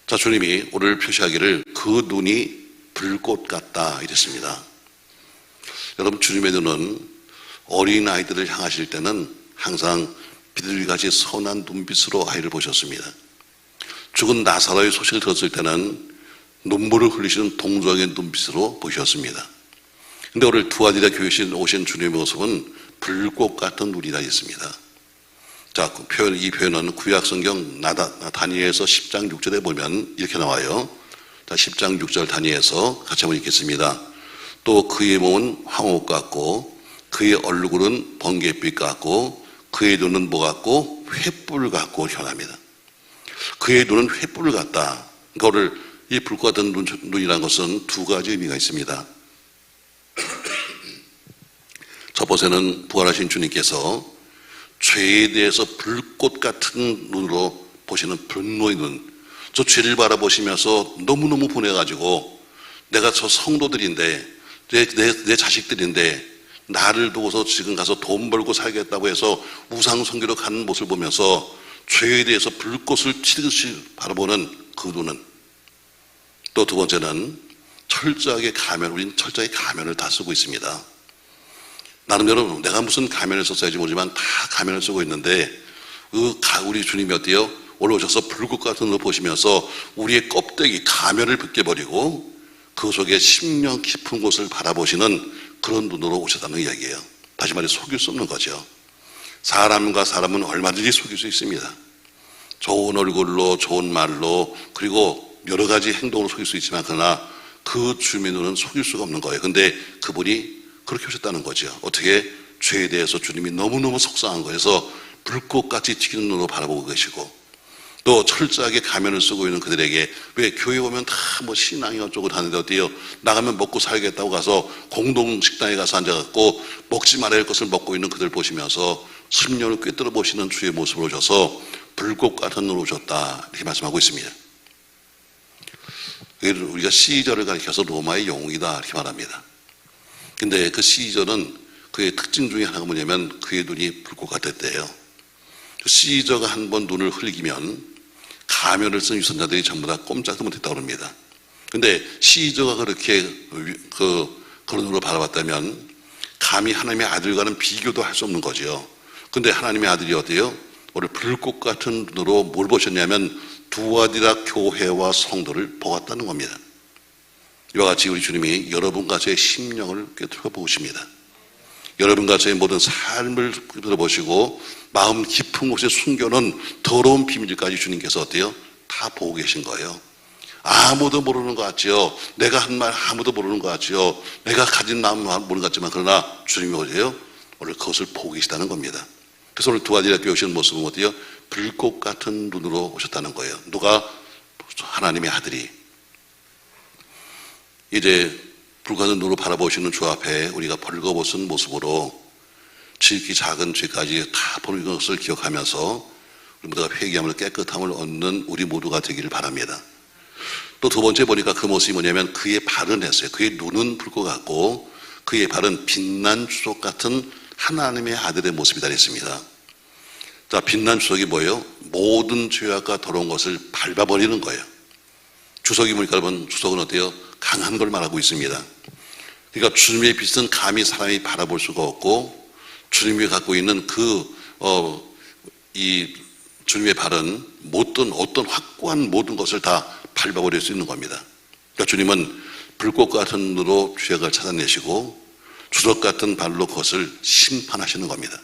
자, 주님이 오늘 표시하기를 그 눈이 불꽃 같다 이랬습니다. 여러분, 주님의 눈은 어린아이들을 향하실 때는 항상 비둘기같이 선한 눈빛으로 아이를 보셨습니다. 죽은 나사로의 소식을 들었을 때는 눈물을 흘리시는 동정의 눈빛으로 보셨습니다. 근데 오늘 두아디라 교회에 오신 주님의 모습은 불꽃 같은 눈이라 했습니다. 자, 이 표현은 구약성경 다니엘서 10장 6절에 보면 이렇게 나와요. 자, 10장 6절 다니엘서 같이 한번 읽겠습니다. 또 그의 몸은 황옥 같고 그의 얼굴은 번갯빛 같고 그의 눈은 뭐 같고 횃불 같고 현합니다. 그의 눈은 횃불 같다. 그러니까 이 불꽃 같은 눈이라는 것은 두 가지 의미가 있습니다. 첫 번째는 부활하신 주님께서 죄에 대해서 불꽃 같은 눈으로 보시는 분노의 눈. 저 죄를 바라보시면서 너무너무 분해가지고 내가 저 성도들인데 내 자식들인데 나를 두고서 지금 가서 돈 벌고 살겠다고 해서 우상숭배로 가는 모습을 보면서 죄에 대해서 불꽃을 튀듯이 바라보는 그 눈은, 또 두 번째는 철저하게 우린 철저하게 가면을 다 쓰고 있습니다. 나름대로 내가 무슨 가면을 썼어야지 모르지만 다 가면을 쓰고 있는데 우리 주님이 어때요? 올라오셔서 불꽃 같은 눈을 보시면서 우리의 껍데기 가면을 벗겨버리고 그 속에 심령 깊은 곳을 바라보시는 그런 눈으로 오셨다는 이야기예요. 다시 말해 속일 수 없는 거죠. 사람과 사람은 얼마든지 속일 수 있습니다. 좋은 얼굴로 좋은 말로 그리고 여러 가지 행동으로 속일 수 있지만 그러나 그 주님의 눈은 속일 수가 없는 거예요. 근데 그분이 그렇게 오셨다는 거죠. 어떻게? 죄에 대해서 주님이 너무너무 속상한 거에서 불꽃같이 튀기는 눈으로 바라보고 계시고 또 철저하게 가면을 쓰고 있는 그들에게 왜 교회 오면 다 뭐 신앙이 어쩌고 하는데 어때요? 나가면 먹고 살겠다고 가서 공동 식당에 가서 앉아갖고 먹지 말아야 할 것을 먹고 있는 그들 보시면서 심령을 꿰뚫어 보시는 주의 모습을 오셔서 불꽃 같은 눈으로 오셨다 이렇게 말씀하고 있습니다. 우리가 시저를 가리켜서 로마의 영웅이다 이렇게 말합니다. 근데 그 시저는 그의 특징 중에 하나가 뭐냐면 그의 눈이 불꽃 같았대요. 시저가 한 번 눈을 흘기면 가면을 쓴 유선자들이 전부 다 꼼짝도 못했다고 합니다. 근데 시저가 그렇게 그런 눈으로 바라봤다면 감히 하나님의 아들과는 비교도 할 수 없는 거죠. 근데 하나님의 아들이 어때요? 오늘 불꽃 같은 눈으로 뭘 보셨냐면 두아디라 교회와 성도를 보았다는 겁니다. 이와 같이 우리 주님이 여러분과 저의 심령을 꿰뚫어 보십니다. 여러분과 저의 모든 삶을 들어보시고 마음 깊은 곳에 숨겨놓은 더러운 비밀까지 주님께서 어때요? 다 보고 계신 거예요. 아무도 모르는 것 같지요. 내가 한 말 아무도 모르는 것 같지요. 내가 가진 마음은 모르는 것 같지만 그러나 주님이 어디에요? 오늘 그것을 보고 계시다는 겁니다. 그래서 오늘 두아디라 교회 오시는 모습은 어때요? 불꽃 같은 눈으로 오셨다는 거예요. 누가? 하나님의 아들이. 이제 불꽃 같은 눈으로 바라보시는 주 앞에 우리가 벌거벗은 모습으로 지극히 작은 죄까지 다 보는 것을 기억하면서 우리 모두가 회개함을 깨끗함을 얻는 우리 모두가 되기를 바랍니다. 또 두 번째 보니까 그 모습이 뭐냐면 그의 발은 했어요. 그의 눈은 불꽃 같고 그의 발은 빛난 주석 같은 하나님의 아들의 모습이다 했습니다. 자, 빛난 주석이 뭐예요? 모든 죄악과 더러운 것을 밟아버리는 거예요. 주석이 보니까 여러분 주석은 어때요? 강한 걸 말하고 있습니다. 그러니까 주님의 빛은 감히 사람이 바라볼 수가 없고 주님이 갖고 있는 이 주님의 발은 어떤 확고한 모든 것을 다 밟아버릴 수 있는 겁니다. 그러니까 주님은 불꽃 같은 눈으로 죄악을 찾아내시고 주석 같은 발로 그것을 심판하시는 겁니다.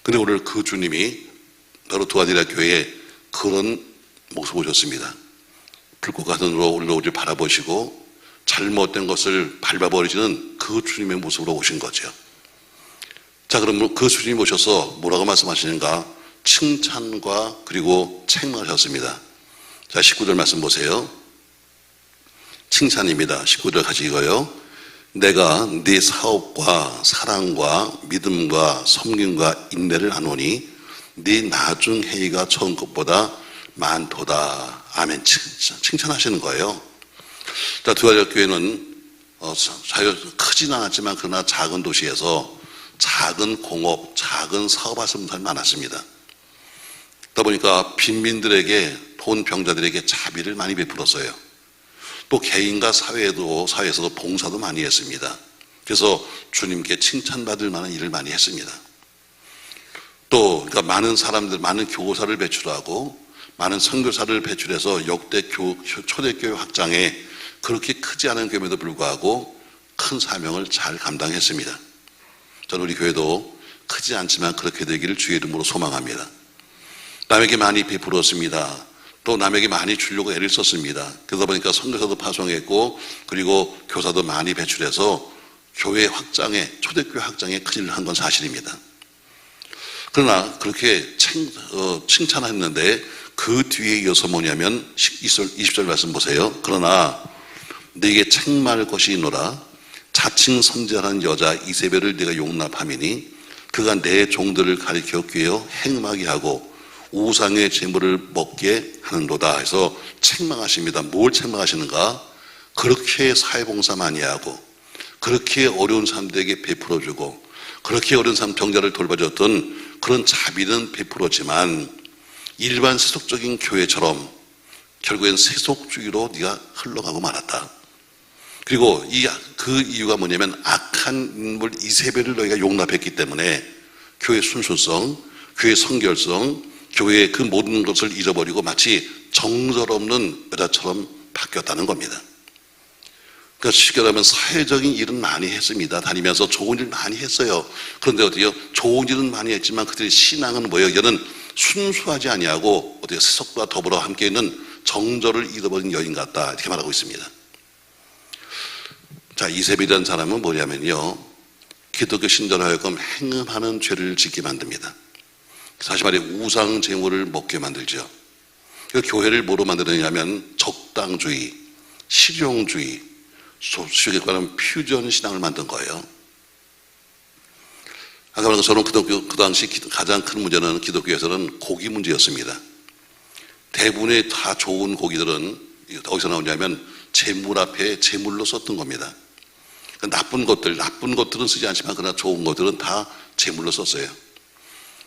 근데 오늘 그 주님이 바로 두아디라 교회에 그런 모습을 보셨습니다. 불꽃 같은 눈으로 우리를 바라보시고 잘못된 것을 밟아버리시는 그 주님의 모습으로 오신 거죠. 자, 그럼 그 주님 오셔서 뭐라고 말씀하시는가? 칭찬과 그리고 책망하셨습니다. 자, 19절 말씀 보세요. 칭찬입니다. 19절 같이 읽어요. 내가 네 사업과 사랑과 믿음과 섬김과 인내를 하노니 네 나중 행위가 처음 것보다 많도다. 아멘. 칭찬하시는 거예요. 자, 두아디라 교회는 크진 않았지만 그러나 작은 도시에서 작은 공업, 작은 사업하시는 사람이 많았습니다. 그러다 보니까 빈민들에게, 돈 병자들에게 자비를 많이 베풀었어요. 또 개인과 사회에서도 봉사도 많이 했습니다. 그래서 주님께 칭찬받을 만한 일을 많이 했습니다. 또 그러니까 많은 사람들, 많은 교사를 배출하고 많은 선교사를 배출해서 역대 초대교회 확장에 그렇게 크지 않은 교회에도 불구하고 큰 사명을 잘 감당했습니다. 저는 우리 교회도 크지 않지만 그렇게 되기를 주의 이름으로 소망합니다. 남에게 많이 베풀었습니다. 또 남에게 많이 주려고 애를 썼습니다. 그러다 보니까 선교사도 파송했고 그리고 교사도 많이 배출해서 교회 확장에, 초대교회 확장에 큰 일을 한 건 사실입니다. 그러나 그렇게 칭찬했는데 그 뒤에 이어서 뭐냐면 20절 말씀 보세요. 그러나 네게 책망할 것이 있노라. 자칭 선지자라는 여자 이세벨을 네가 용납함이니 그가 내 종들을 가리켜 꾀어 행음하게 하고 우상의 제물을 먹게 하는도다 해서 책망하십니다. 뭘 책망하시는가? 그렇게 사회봉사 많이 하고 그렇게 어려운 사람들에게 베풀어주고 그렇게 어려운 사람 병자를 돌봐줬던 그런 자비는 베풀었지만 일반 세속적인 교회처럼 결국엔 세속주의로 네가 흘러가고 말았다. 그리고 그 이유가 뭐냐면 악한 인물 이세벨을 너희가 용납했기 때문에 교회 순수성, 교회 성결성, 교회의 그 모든 것을 잃어버리고 마치 정절없는 여자처럼 바뀌었다는 겁니다. 그러니까 쉽게 말하면 사회적인 일은 많이 했습니다. 다니면서 좋은 일 많이 했어요. 그런데 어디요? 좋은 일은 많이 했지만 그들의 신앙은 뭐예요? 얘는 순수하지 아니하고 어디요? 세속과 더불어 함께 있는 정절을 잃어버린 여인 같다 이렇게 말하고 있습니다. 자, 이세벨이라는 사람은 뭐냐면요, 기독교 신자로 하여금 행음하는 죄를 짓게 만듭니다. 다시 말해 우상 제물을 먹게 만들죠. 그 교회를 뭐로 만드느냐면 적당주의, 실용주의, 쉽게 말하면 퓨전 신앙을 만든 거예요. 아까 말한 것처럼 그 당시 가장 큰 문제는 기독교에서는 고기 문제였습니다. 대부분의 다 좋은 고기들은 어디서 나오냐면 제물 앞에 제물로 썼던 겁니다. 나쁜 것들은 쓰지 않지만 그러나 좋은 것들은 다 제물로 썼어요.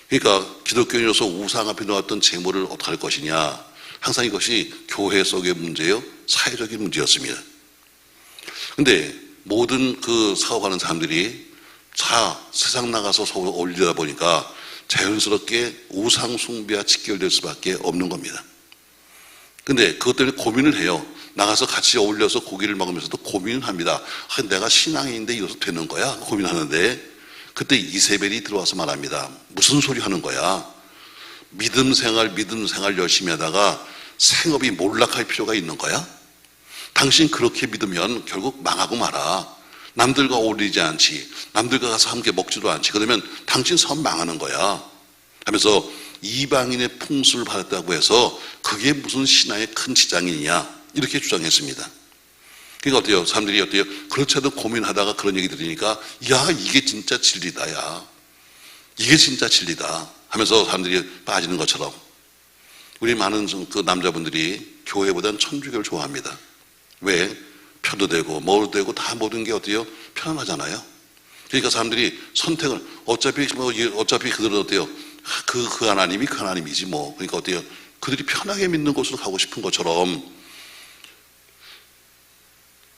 그러니까 기독교인으로서 우상 앞에 놓았던 제물을 어떻게 할 것이냐, 항상 이것이 교회 속의 문제요, 사회적인 문제였습니다. 근데 모든 그 사업하는 사람들이 세상 나가서 서로 올리다 보니까 자연스럽게 우상 숭배와 직결될 수밖에 없는 겁니다. 근데 그것 때문에 고민을 해요. 나가서 같이 어울려서 고기를 먹으면서도 고민을 합니다. 내가 신앙인인데 이래서 되는 거야? 고민하는데 그때 이세벨이 들어와서 말합니다. 무슨 소리 하는 거야? 믿음 생활 열심히 하다가 생업이 몰락할 필요가 있는 거야? 당신 그렇게 믿으면 결국 망하고 말아. 남들과 어울리지 않지, 남들과 가서 함께 먹지도 않지, 그러면 당신 사업 망하는 거야 하면서 이방인의 풍수를 받았다고 해서 그게 무슨 신앙의 큰 지장이냐, 이렇게 주장했습니다. 그러니까 어때요? 사람들이 어때요? 그렇지 않아도 고민하다가 그런 얘기 들으니까 야, 이게 진짜 진리다, 야, 이게 진짜 진리다 하면서 사람들이 빠지는 것처럼 우리 많은 그 남자분들이 교회보다는 천주교를 좋아합니다. 왜? 표도 되고 뭐도 되고 다 모든 게 어때요? 편안하잖아요. 그러니까 사람들이 선택을 어차피 그들은 어때요? 그 하나님이 그 하나님이지 뭐. 그러니까 어때요? 그들이 편하게 믿는 곳으로 가고 싶은 것처럼,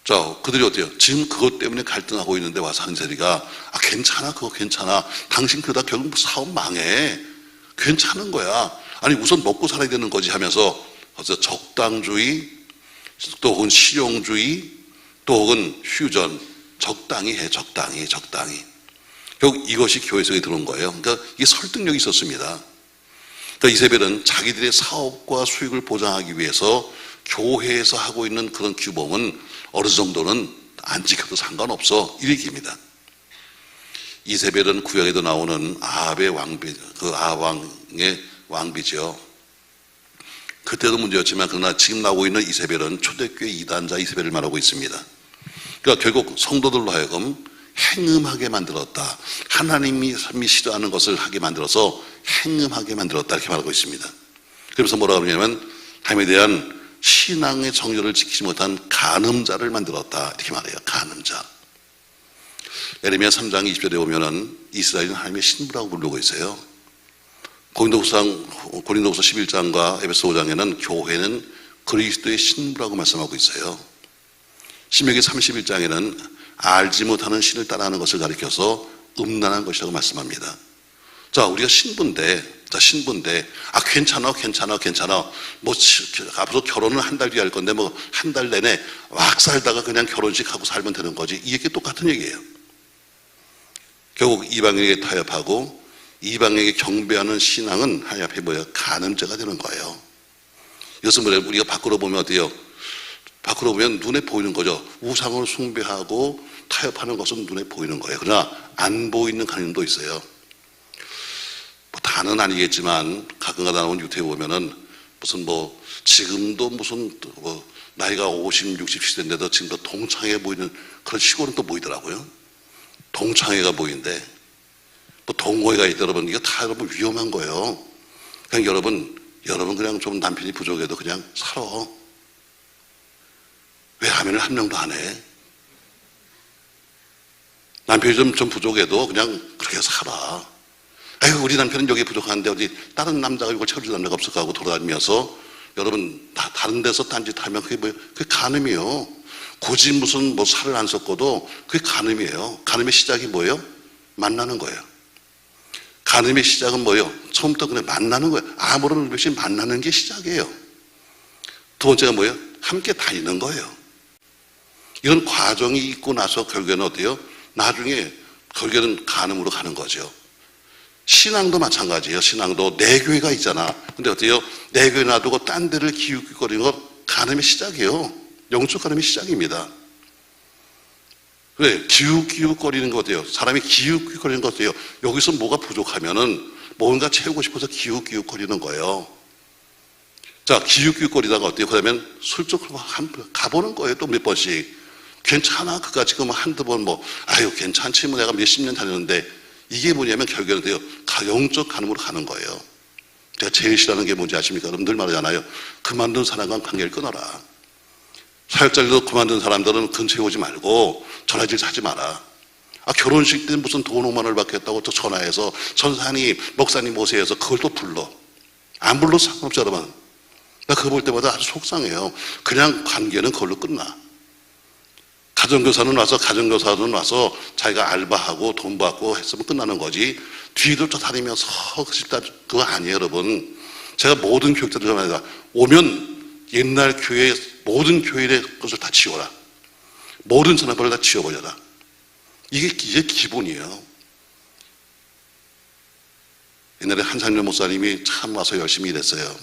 자, 그들이 어때요? 지금 그것 때문에 갈등하고 있는데 와서 한 자리가 괜찮아, 그거 괜찮아, 당신 그러다 결국 사업 망해, 괜찮은 거야, 아니 우선 먹고 살아야 되는 거지 하면서 적당주의, 또 혹은 실용주의, 또 혹은 퓨전, 적당히 해, 적당히. 결국 이것이 교회 속에 들어온 거예요. 그러니까 이게 설득력이 있었습니다. 그러니까 이세벨은 자기들의 사업과 수익을 보장하기 위해서 교회에서 하고 있는 그런 규범은 어느 정도는 안 지켜도 상관없어, 이 얘기입니다. 이세벨은 구약에도 나오는 아합의 왕비, 그 아합왕의 왕비죠. 그때도 문제였지만 그러나 지금 나오고 있는 이세벨은 초대교회 이단자 이세벨을 말하고 있습니다. 그러니까 결국 성도들로 하여금 행음하게 만들었다. 하나님이 싫어하는 것을 하게 만들어서 행음하게 만들었다, 이렇게 말하고 있습니다. 그래서 뭐라고 하냐면 하나님에 대한 신앙의 정열을 지키지 못한 간음자를 만들었다, 이렇게 말해요. 간음자. 예레미야 3장 20절에 보면은 이스라엘은 하나님의 신부라고 부르고 있어요. 고린도후서 11장과 에베소 5장에는 교회는 그리스도의 신부라고 말씀하고 있어요. 신명기 31장에는 알지 못하는 신을 따라하는 것을 가리켜서 음란한 것이라고 말씀합니다. 자, 우리가 신부인데 괜찮아. 뭐 앞으로 결혼은 한 달 뒤에 할 건데 뭐 한 달 내내 막 살다가 그냥 결혼식 하고 살면 되는 거지, 이 얘기 똑같은 얘기예요. 결국 이방인에게 타협하고 이방에게 경배하는 신앙은 하나님 앞에 뭐예요? 간음죄가 되는 거예요. 이것은 뭐예요? 우리가 밖으로 보면 어때요? 밖으로 보면 눈에 보이는 거죠. 우상을 숭배하고 타협하는 것은 눈에 보이는 거예요. 그러나 안 보이는 간음도 있어요. 뭐 다는 아니겠지만 가끔가다 나온 유튜브에 보면은 무슨 뭐 지금도 무슨 뭐 나이가 50, 60, 70대인데도 지금도 동창회 보이는 그런 시골은 또 보이더라고요. 동창회가 보이는데 뭐 동호회가 있다, 여러분. 이거 다 여러분 위험한 거예요. 그냥 여러분 그냥 좀 남편이 부족해도 그냥 살아. 왜 하면을 한 명도 안 해? 남편이 좀 부족해도 그냥 그렇게 살아. 아유, 우리 남편은 여기 부족한데 어디 다른 남자가 이걸 채워줄 남자가 없을까 하고 돌아다니면서 여러분 다른 데서 딴짓하면 그게 뭐예요? 그게 간음이에요. 굳이 무슨 뭐 살을 안 섞어도 그게 간음이에요. 간음의 시작이 뭐예요? 만나는 거예요. 간음의 시작은 뭐예요? 처음부터 그냥 만나는 거예요. 아무런 의미 없이 만나는 게 시작이에요. 두 번째가 뭐예요? 함께 다니는 거예요. 이런 과정이 있고 나서 결국에는 어때요? 나중에 결국에는 간음으로 가는 거죠. 신앙도 마찬가지예요. 신앙도 내 교회가 있잖아. 근데 어때요? 내 교회 놔두고 딴 데를 기웃기웃거리는 거 간음의 시작이에요. 영적 간음의 시작입니다. 왜? 기웃기웃거리는 거 어때요? 사람이 기웃기웃거리는 거 어때요? 여기서 뭐가 부족하면은 뭔가 채우고 싶어서 기웃기웃거리는 거예요. 자, 기웃기웃거리다가 어때요? 그러면 슬쩍 가보는 거예요. 또 몇 번씩. 괜찮아. 그가 지금 한두 번 아유, 괜찮지. 내가 몇십 년 다녔는데, 이게 뭐냐면 결국에는 돼요. 영적 간음으로 가는 거예요. 제가 제일 싫어하는 게 뭔지 아십니까? 여러분 늘 말하잖아요. 그만둔 사람과 관계를 끊어라. 사역자들도 그만둔 사람들은 근처에 오지 말고 전화질 하지 마라. 결혼식 때 무슨 돈 5만 원을 받겠다고 또 전화해서 전사님, 목사님 오세요 해서 그걸 또 불러. 안 불러도 상관없죠, 여러분. 나 그거 볼 때마다 아주 속상해요. 그냥 관계는 그걸로 끝나. 가정교사는 와서 자기가 알바하고 돈 받고 했으면 끝나는 거지. 뒤를 쫓아다니면서 그거 아니에요, 여러분. 제가 모든 교육자들 전화해서 오면 옛날 교회 모든 교회의 것을 다 지워라. 모든 전화번호를 다 지워버려라. 이게 기본이에요. 옛날에 한상렬 목사님이 참 와서 열심히 일했어요.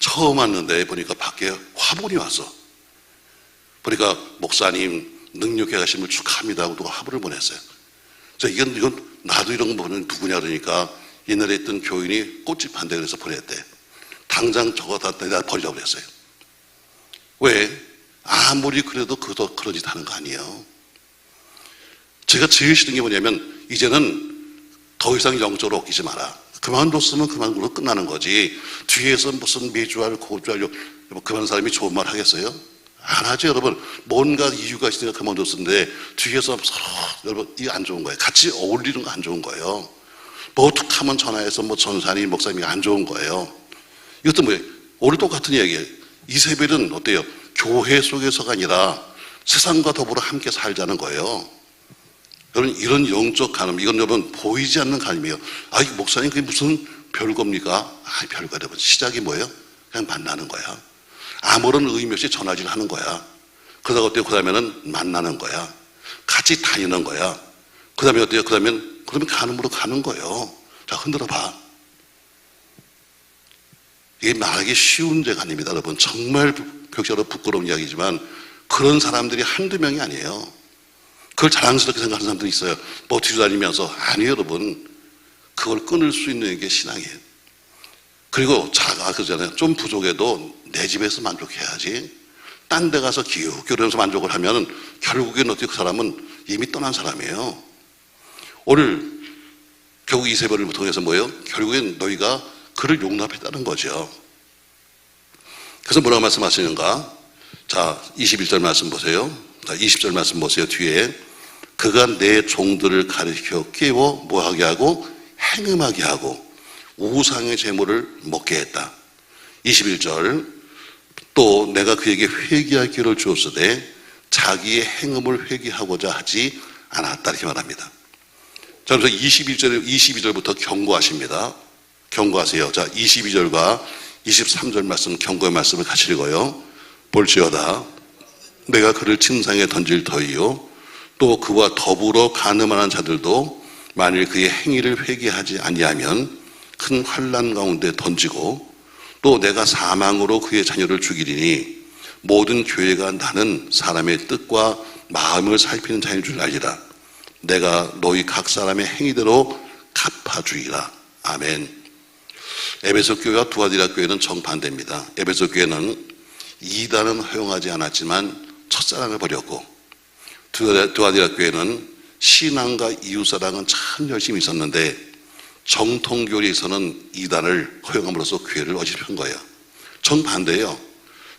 처음 왔는데 보니까 밖에 화분이 왔어. 보니까 목사님 능력해 가심을 축하합니다 하고 누가 화분을 보냈어요. 이건 나도 이런 거 보면 누구냐 그러니까 옛날에 있던 교인이 꽃집 한대 그래서 보냈대. 당장 저거 다 내다 버려버렸어요. 왜? 아무리 그래도 그런 짓 하는 거 아니에요. 제가 제일 싫은 게 뭐냐면 이제는 더 이상 영적으로 엮이지 마라. 그만뒀으면 그만으로 끝나는 거지. 뒤에서 무슨 매주할 고주하려 그런 사람이 좋은 말 하겠어요? 안 하죠, 여러분. 뭔가 이유가 있으니까 그만뒀는데 뒤에서 서로 여러분 이거 안 좋은 거예요. 같이 어울리는 거 안 좋은 거예요. 어떻게 하면 전화해서 전사님 목사님이 안 좋은 거예요. 이것도 뭐예요? 오늘 똑같은 얘기예요. 이세벨은 어때요? 교회 속에서가 아니라 세상과 더불어 함께 살자는 거예요. 여러분 이런 영적 간음, 이건 여러분 보이지 않는 간음이에요. 이 목사님 그게 무슨 별겁니까? 별거 여러분. 시작이 뭐예요? 그냥 만나는 거야. 아무런 의미 없이 전화질 하는 거야. 그러다가 어때요? 그 다음에는 만나는 거야. 같이 다니는 거야. 그 다음에 어때요? 그러면 간음으로 가는 거예요. 자, 흔들어 봐. 이게 말하기 쉬운 죄가 아닙니다, 여러분. 정말 벽시로 부끄러운 이야기지만 그런 사람들이 한두 명이 아니에요. 그걸 자랑스럽게 생각하는 사람들이 있어요. 뒤로 다니면서. 아니에요, 여러분. 그걸 끊을 수 있는 게 신앙이에요. 그리고 그러잖아요. 좀 부족해도 내 집에서 만족해야지. 딴 데 가서 기웃기웃하면서 만족을 하면 결국엔 어떻게 그 사람은 이미 떠난 사람이에요. 오늘 결국 이세벨을 통해서 뭐예요? 결국엔 너희가 그를 용납했다는 거죠. 그래서 뭐라고 말씀하시는가? 자, 21절 말씀 보세요. 자, 20절 말씀 보세요. 뒤에 그가 내 종들을 가르쳐 깨워 뭐하게 하고 행음하게 하고 우상의 제물을 먹게 했다. 21절 또 내가 그에게 회개할 기회를 주었으되 자기의 행음을 회개하고자 하지 않았다 이렇게 말합니다. 자, 그래서 22절부터 경고하십니다. 경고하세요. 자, 22절과 23절 말씀 경고의 말씀을 같이 읽어요. 볼지어다 내가 그를 침상에 던질 터이요 또 그와 더불어 간음하는 자들도 만일 그의 행위를 회개하지 아니하면 큰 환난 가운데 던지고 또 내가 사망으로 그의 자녀를 죽이리니 모든 교회가 나는 사람의 뜻과 마음을 살피는 자인 줄 알리라. 내가 너희 각 사람의 행위대로 갚아주리라. 아멘. 에베소 교회와 두아디라 교회는 정반대입니다. 에베소 교회는 이단은 허용하지 않았지만 첫사랑을 버렸고 두아디라 교회는 신앙과 이웃사랑은 참 열심히 있었는데 정통교리에서는 이단을 허용함으로써 교회를 어지럽힌 거예요. 정반대예요.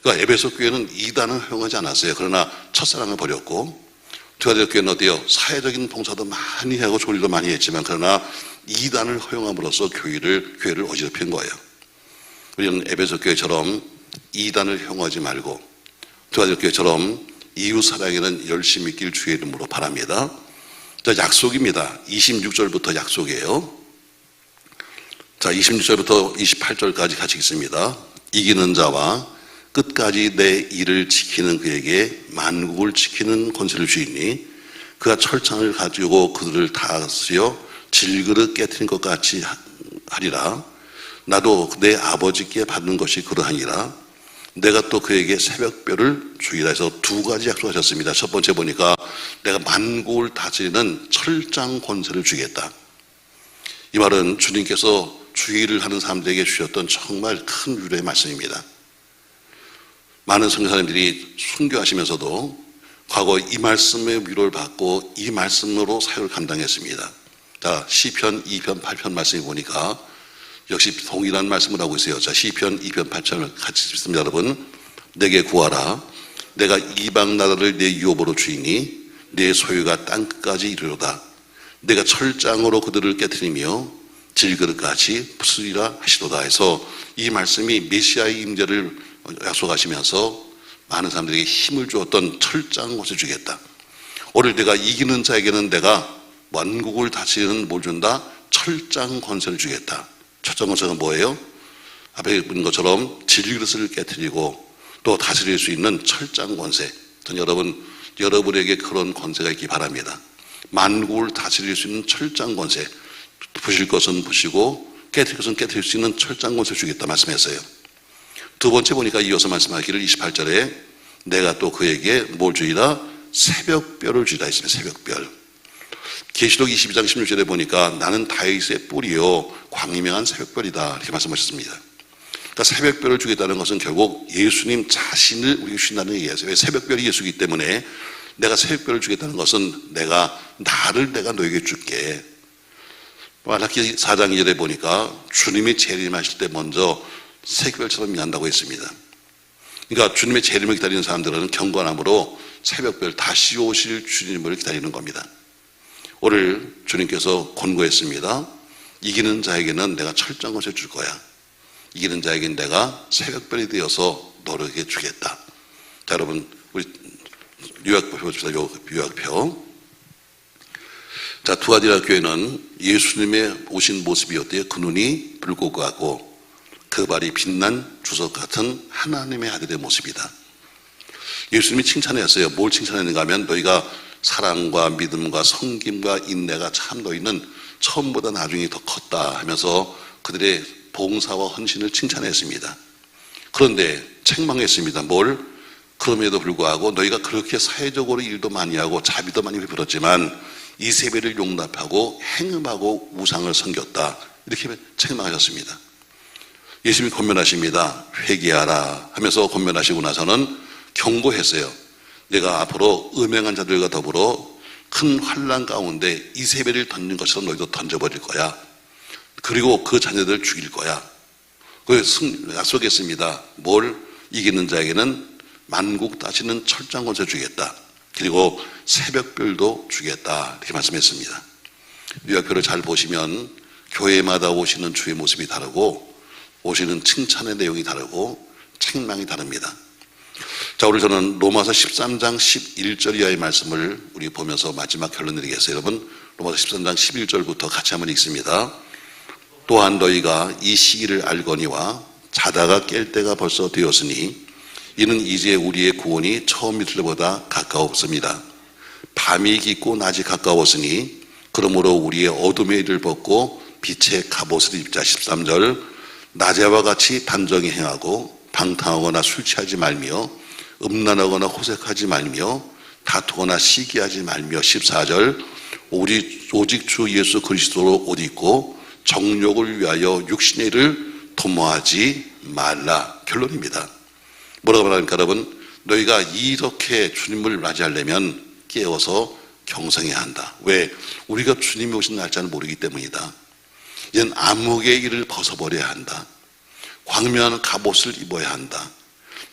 그러니까 에베소 교회는 이단을 허용하지 않았어요. 그러나 첫사랑을 버렸고 두아디라 교회는 어때요? 사회적인 봉사도 많이 하고 조리도 많이 했지만 그러나 이단을 허용함으로써 교회를 어지럽힌 거예요. 우리는 에베소 교회처럼 이단을 허용하지 말고 두아디라 교회처럼 이웃사랑에는 열심히 있길 주의 이름으로 바랍니다. 자, 약속입니다. 26절부터 약속이에요. 자, 26절부터 28절까지 같이 읽습니다. 이기는 자와 끝까지 내 일을 지키는 그에게 만국을 지키는 권세를 주이니 그가 철창을 가지고 그들을 다스려 질그릇 깨트린 것 같이 하리라. 나도 내 아버지께 받는 것이 그러하니라. 내가 또 그에게 새벽별을 주리라 해서 두 가지 약속하셨습니다. 첫 번째 보니까 내가 만국을 다스리는 철장 권세를 주겠다. 이 말은 주님께서 주의를 하는 사람들에게 주셨던 정말 큰 위로의 말씀입니다. 많은 선교사님들이 순교하시면서도 과거 이 말씀의 위로를 받고 이 말씀으로 사역을 감당했습니다. 자, 시편 2편 8편 말씀을 보니까 역시 동일한 말씀을 하고 있어요. 자, 시편 2편 8편을 같이 읽습니다. 여러분, 내게 구하라. 내가 이방 나라를 내 유업으로 주이니 내 소유가 땅끝까지 이르로다. 내가 철장으로 그들을 깨트리며 질그릇같이 부수리라 하시도다 해서 이 말씀이 메시아의 임재를 약속하시면서 많은 사람들에게 힘을 주었던 철장 곳을 주겠다. 오늘 내가 이기는 자에게는 내가 만국을 다스리는 뭘 준다? 철장 권세를 주겠다. 철장 권세가 뭐예요? 앞에 본 것처럼 질그릇을 깨트리고 또 다스릴 수 있는 철장 권세. 전 여러분에게 그런 권세가 있기 바랍니다. 만국을 다스릴 수 있는 철장 권세. 부실 것은 부시고 깨트릴 것은 깨트릴 수 있는 철장 권세를 주겠다 말씀했어요. 두 번째 보니까 이어서 말씀하기를 28절에 내가 또 그에게 뭘 주리라? 새벽별을 주리라 했습니다. 새벽별. 계시록 22장 16절에 보니까 나는 다윗의 뿔이요 광명한 새벽별이다 이렇게 말씀하셨습니다. 그러니까 새벽별을 주겠다는 것은 결국 예수님 자신을 우리에게 주신다는 얘기예요. 왜? 새벽별이 예수이기 때문에 내가 새벽별을 주겠다는 것은 나를 너에게 줄게. 말라기 4장 2절에 보니까 주님이 재림하실 때 먼저 새벽별처럼 임한다고 했습니다. 그러니까 주님의 재림을 기다리는 사람들은 경건함으로 새벽별 다시 오실 주님을 기다리는 겁니다. 오늘 주님께서 권고했습니다. 이기는 자에게는 내가 철저한 것을 줄 거야. 이기는 자에게는 내가 새벽별이 되어서 너에게 주겠다. 자, 여러분 우리 유학표 봅시다. 유학표. 자, 두아디라 교회는 예수님의 오신 모습이 어때요? 그 눈이 붉고 가고 그 발이 빛난 주석 같은 하나님의 아들의 모습이다. 예수님이 칭찬했어요. 뭘 칭찬했는가 하면 너희가 사랑과 믿음과 섬김과 인내가 참 너희는 처음보다 나중에 더 컸다 하면서 그들의 봉사와 헌신을 칭찬했습니다. 그런데 책망했습니다. 뭘? 그럼에도 불구하고 너희가 그렇게 사회적으로 일도 많이 하고 자비도 많이 베풀었지만 이세벨을 용납하고 행음하고 우상을 섬겼다. 이렇게 책망하셨습니다. 예수님이 권면하십니다. 회개하라 하면서 권면하시고 나서는 경고했어요. 내가 앞으로 음행한 자들과 더불어 큰 환난 가운데 이세벨을 던진 것처럼 너희도 던져버릴 거야. 그리고 그 자녀들을 죽일 거야. 그래서 약속했습니다. 뭘? 이기는 자에게는 만국 다시는 철장 권세 주겠다. 그리고 새벽별도 주겠다. 이렇게 말씀했습니다. 유학표를 잘 보시면 교회마다 오시는 주의 모습이 다르고 오시는 칭찬의 내용이 다르고 책망이 다릅니다. 자, 오늘 저는 로마서 13장 11절 이하의 말씀을 우리 보면서 마지막 결론 드리겠어요. 여러분, 로마서 13장 11절부터 같이 한번 읽습니다. 또한 너희가 이 시기를 알거니와 자다가 깰 때가 벌써 되었으니 이는 이제 우리의 구원이 처음 있을 때보다 가까웠습니다. 밤이 깊고 낮이 가까웠으니 그러므로 우리의 어둠의 일을 벗고 빛의 갑옷을 입자. 13절 낮에와 같이 단정히 행하고 방탕하거나 술 취하지 말며 음란하거나 호색하지 말며 다투거나 시기하지 말며. 14절 오직 주 예수 그리스도로 옷 입고 정욕을 위하여 육신의 일을 도모하지 말라. 결론입니다. 뭐라고 말합니까 여러분? 너희가 이렇게 주님을 맞이하려면 깨어서 경성해야 한다. 왜? 우리가 주님이 오신 날짜를 모르기 때문이다. 이젠 암흑의 일을 벗어버려야 한다. 광명한 갑옷을 입어야 한다.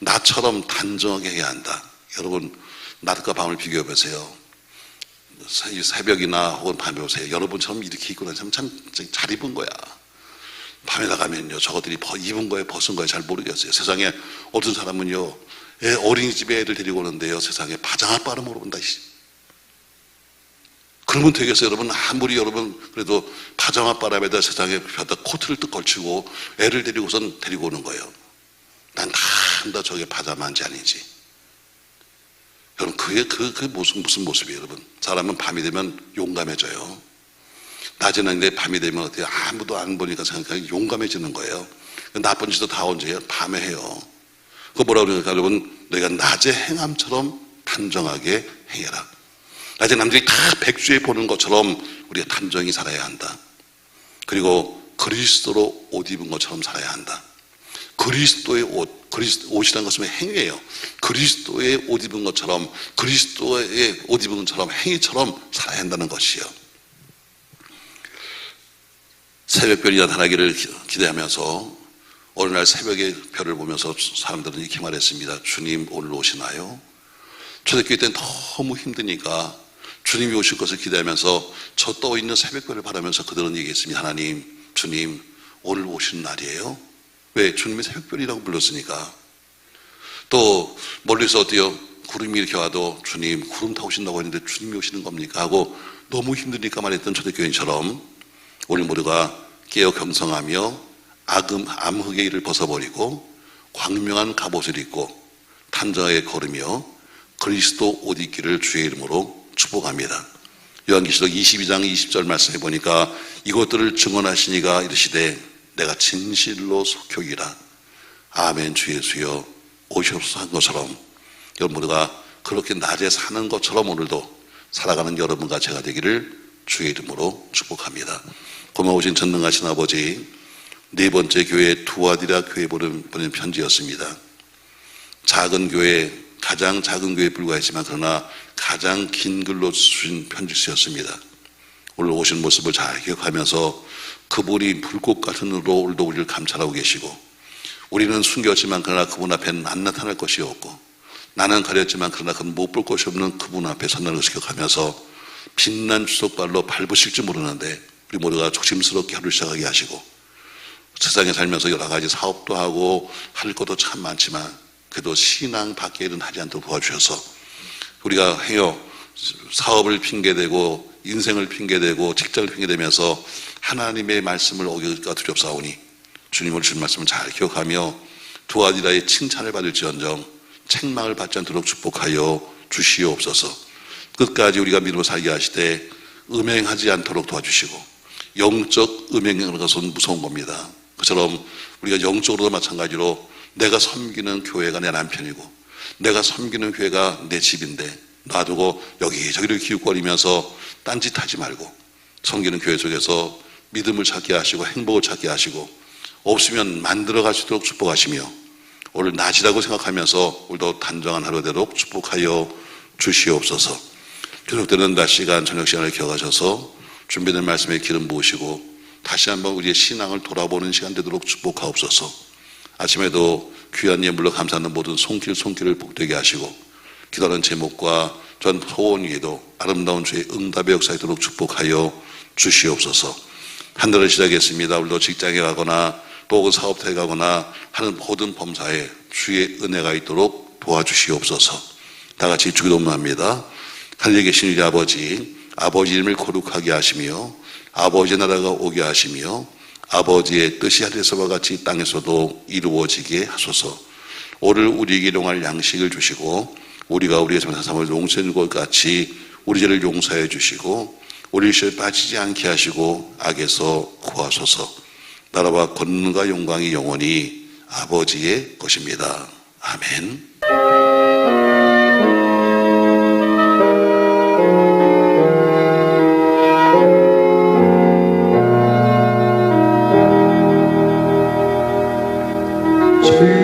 나처럼 단정하게 해야 한다. 여러분, 낮과 밤을 비교해 보세요. 새벽이나 혹은 밤에 보세요. 여러분처럼 이렇게 입고 다니면 참 잘 입은 거야. 밤에 나가면요, 저것들이 입은 거예요, 벗은 거예요, 잘 모르겠어요. 세상에 어떤 사람은요, 어린이집에 애들 데리고 오는데요, 세상에 파장아빠를 물어본다. 그러면 되겠어요, 여러분? 아무리 여러분 그래도 파장아빠라면다 세상에 벼다 코트를 뜩 걸치고 애를 데리고선 데리고 오는 거예요. 난 다 한다, 저게 파자마인지 아닌지. 여러분, 그게 무슨 모습이에요, 여러분? 사람은 밤이 되면 용감해져요. 낮에는 내 밤이 되면 어때요? 아무도 안 보니까 생각하기 용감해지는 거예요. 나쁜 짓도 다 언제예요? 밤에 해요. 그거 뭐라고 그러니까 여러분, 너희가 낮에 행함처럼 단정하게 행해라. 낮에 남들이 다 백주에 보는 것처럼 우리가 단정히 살아야 한다. 그리고 그리스도로 옷 입은 것처럼 살아야 한다. 그리스도의 옷이라는 것은 행위예요. 그리스도의 옷 입은 것처럼, 그리스도의 옷 입은 것처럼 행위처럼 살아야 한다는 것이요. 새벽별이 나타나기를 기대하면서 어느 날 새벽의 별을 보면서 사람들은 이렇게 말했습니다. 주님 오늘 오시나요? 초대교회 때는 너무 힘드니까 주님이 오실 것을 기대하면서 저 떠있는 새벽별을 바라면서 그들은 얘기했습니다. 하나님, 주님 오늘 오시는 날이에요? 왜? 주님의 새벽별이라고 불렀으니까. 또 멀리서 어때요? 구름이 이렇게 와도 주님 구름 타고 오신다고 했는데 주님이 오시는 겁니까? 하고 너무 힘드니까 말했던 초대교인처럼 우리 모두가 깨어 경성하며 암흑의 일을 벗어버리고 광명한 갑옷을 입고 탄자에 걸으며 그리스도 옷 입기를 주의 이름으로 축복합니다. 요한계시록 22장 20절 말씀해 보니까 이것들을 증언하시니가 이르시되 내가 진실로 속효이라. 아멘. 주 예수여 오시옵소서 한 것처럼 여러분 모두가 그렇게 낮에 사는 것처럼 오늘도 살아가는 여러분과 제가 되기를 주의 이름으로 축복합니다. 고마우신 전능하신 아버지, 네 번째 교회 두아디라 교회 보낸 편지였습니다. 작은 교회, 가장 작은 교회에 불과했지만 그러나 가장 긴 글로 주신 편지였습니다. 오늘 오신 모습을 잘 기억하면서 그분이 불꽃 같은 눈으로 오늘도 우리를 감찰하고 계시고, 우리는 숨겼지만 그러나 그분 앞에는 안 나타날 것이 없고, 나는 가렸지만 그러나 그는 못 볼 것이 없는 그분 앞에 선다는 것을 기억하면서 빛난 주석발로 밟으실지 모르는데 우리 모두가 조심스럽게 하루를 시작하게 하시고, 세상에 살면서 여러 가지 사업도 하고 할 것도 참 많지만 그래도 신앙 밖의 일은 하지 않도록 도와주셔서 우리가 사업을 핑계대고 인생을 핑계대고 직장을 핑계대면서 하나님의 말씀을 어기기가 두렵사오니 주님을 주신 말씀을 잘 기억하며 두아디라의 칭찬을 받을지언정 책망을 받지 않도록 축복하여 주시옵소서. 끝까지 우리가 믿음으로 살게 하시되 음행하지 않도록 도와주시고, 영적 음행이라는 것은 무서운 겁니다. 그처럼 우리가 영적으로도 마찬가지로 내가 섬기는 교회가 내 남편이고 내가 섬기는 교회가 내 집인데 놔두고 여기저기를 기웃거리면서 딴짓하지 말고 섬기는 교회 속에서 믿음을 찾게 하시고 행복을 찾게 하시고 없으면 만들어갈 수 있도록 축복하시며 오늘 낮이라고 생각하면서 오늘도 단정한 하루 되도록 축복하여 주시옵소서. 계속되는 낮 시간, 저녁 시간을 기억하셔서 준비된 말씀에 기름 부으시고 다시 한번 우리의 신앙을 돌아보는 시간 되도록 축복하옵소서. 아침에도 귀한 예물로 감사하는 모든 손길을 복되게 하시고 기도하는 제목과 전 소원 위에도 아름다운 주의 응답의 역사에 도록 축복하여 주시옵소서. 한 달을 시작했습니다. 우리도 직장에 가거나 또 혹은 사업터에 가거나 하는 모든 범사에 주의 은혜가 있도록 도와주시옵소서. 다 같이 주기도문합니다. 하늘에 계신 우리 아버지, 아버지 이름을 거룩하게 하시며 아버지의 나라가 오게 하시며 아버지의 뜻이 하늘에서와 같이 땅에서도 이루어지게 하소서. 오늘 우리에게 일용할 양식을 주시고 우리가 우리의 잘못한 사람을 용서하는 것 같이 우리 죄를 용서해 주시고 우리 시험에 빠지지 않게 하시고 악에서 구하소서. 나라와 권능과 영광이 영원히 아버지의 것입니다. 아멘. 주의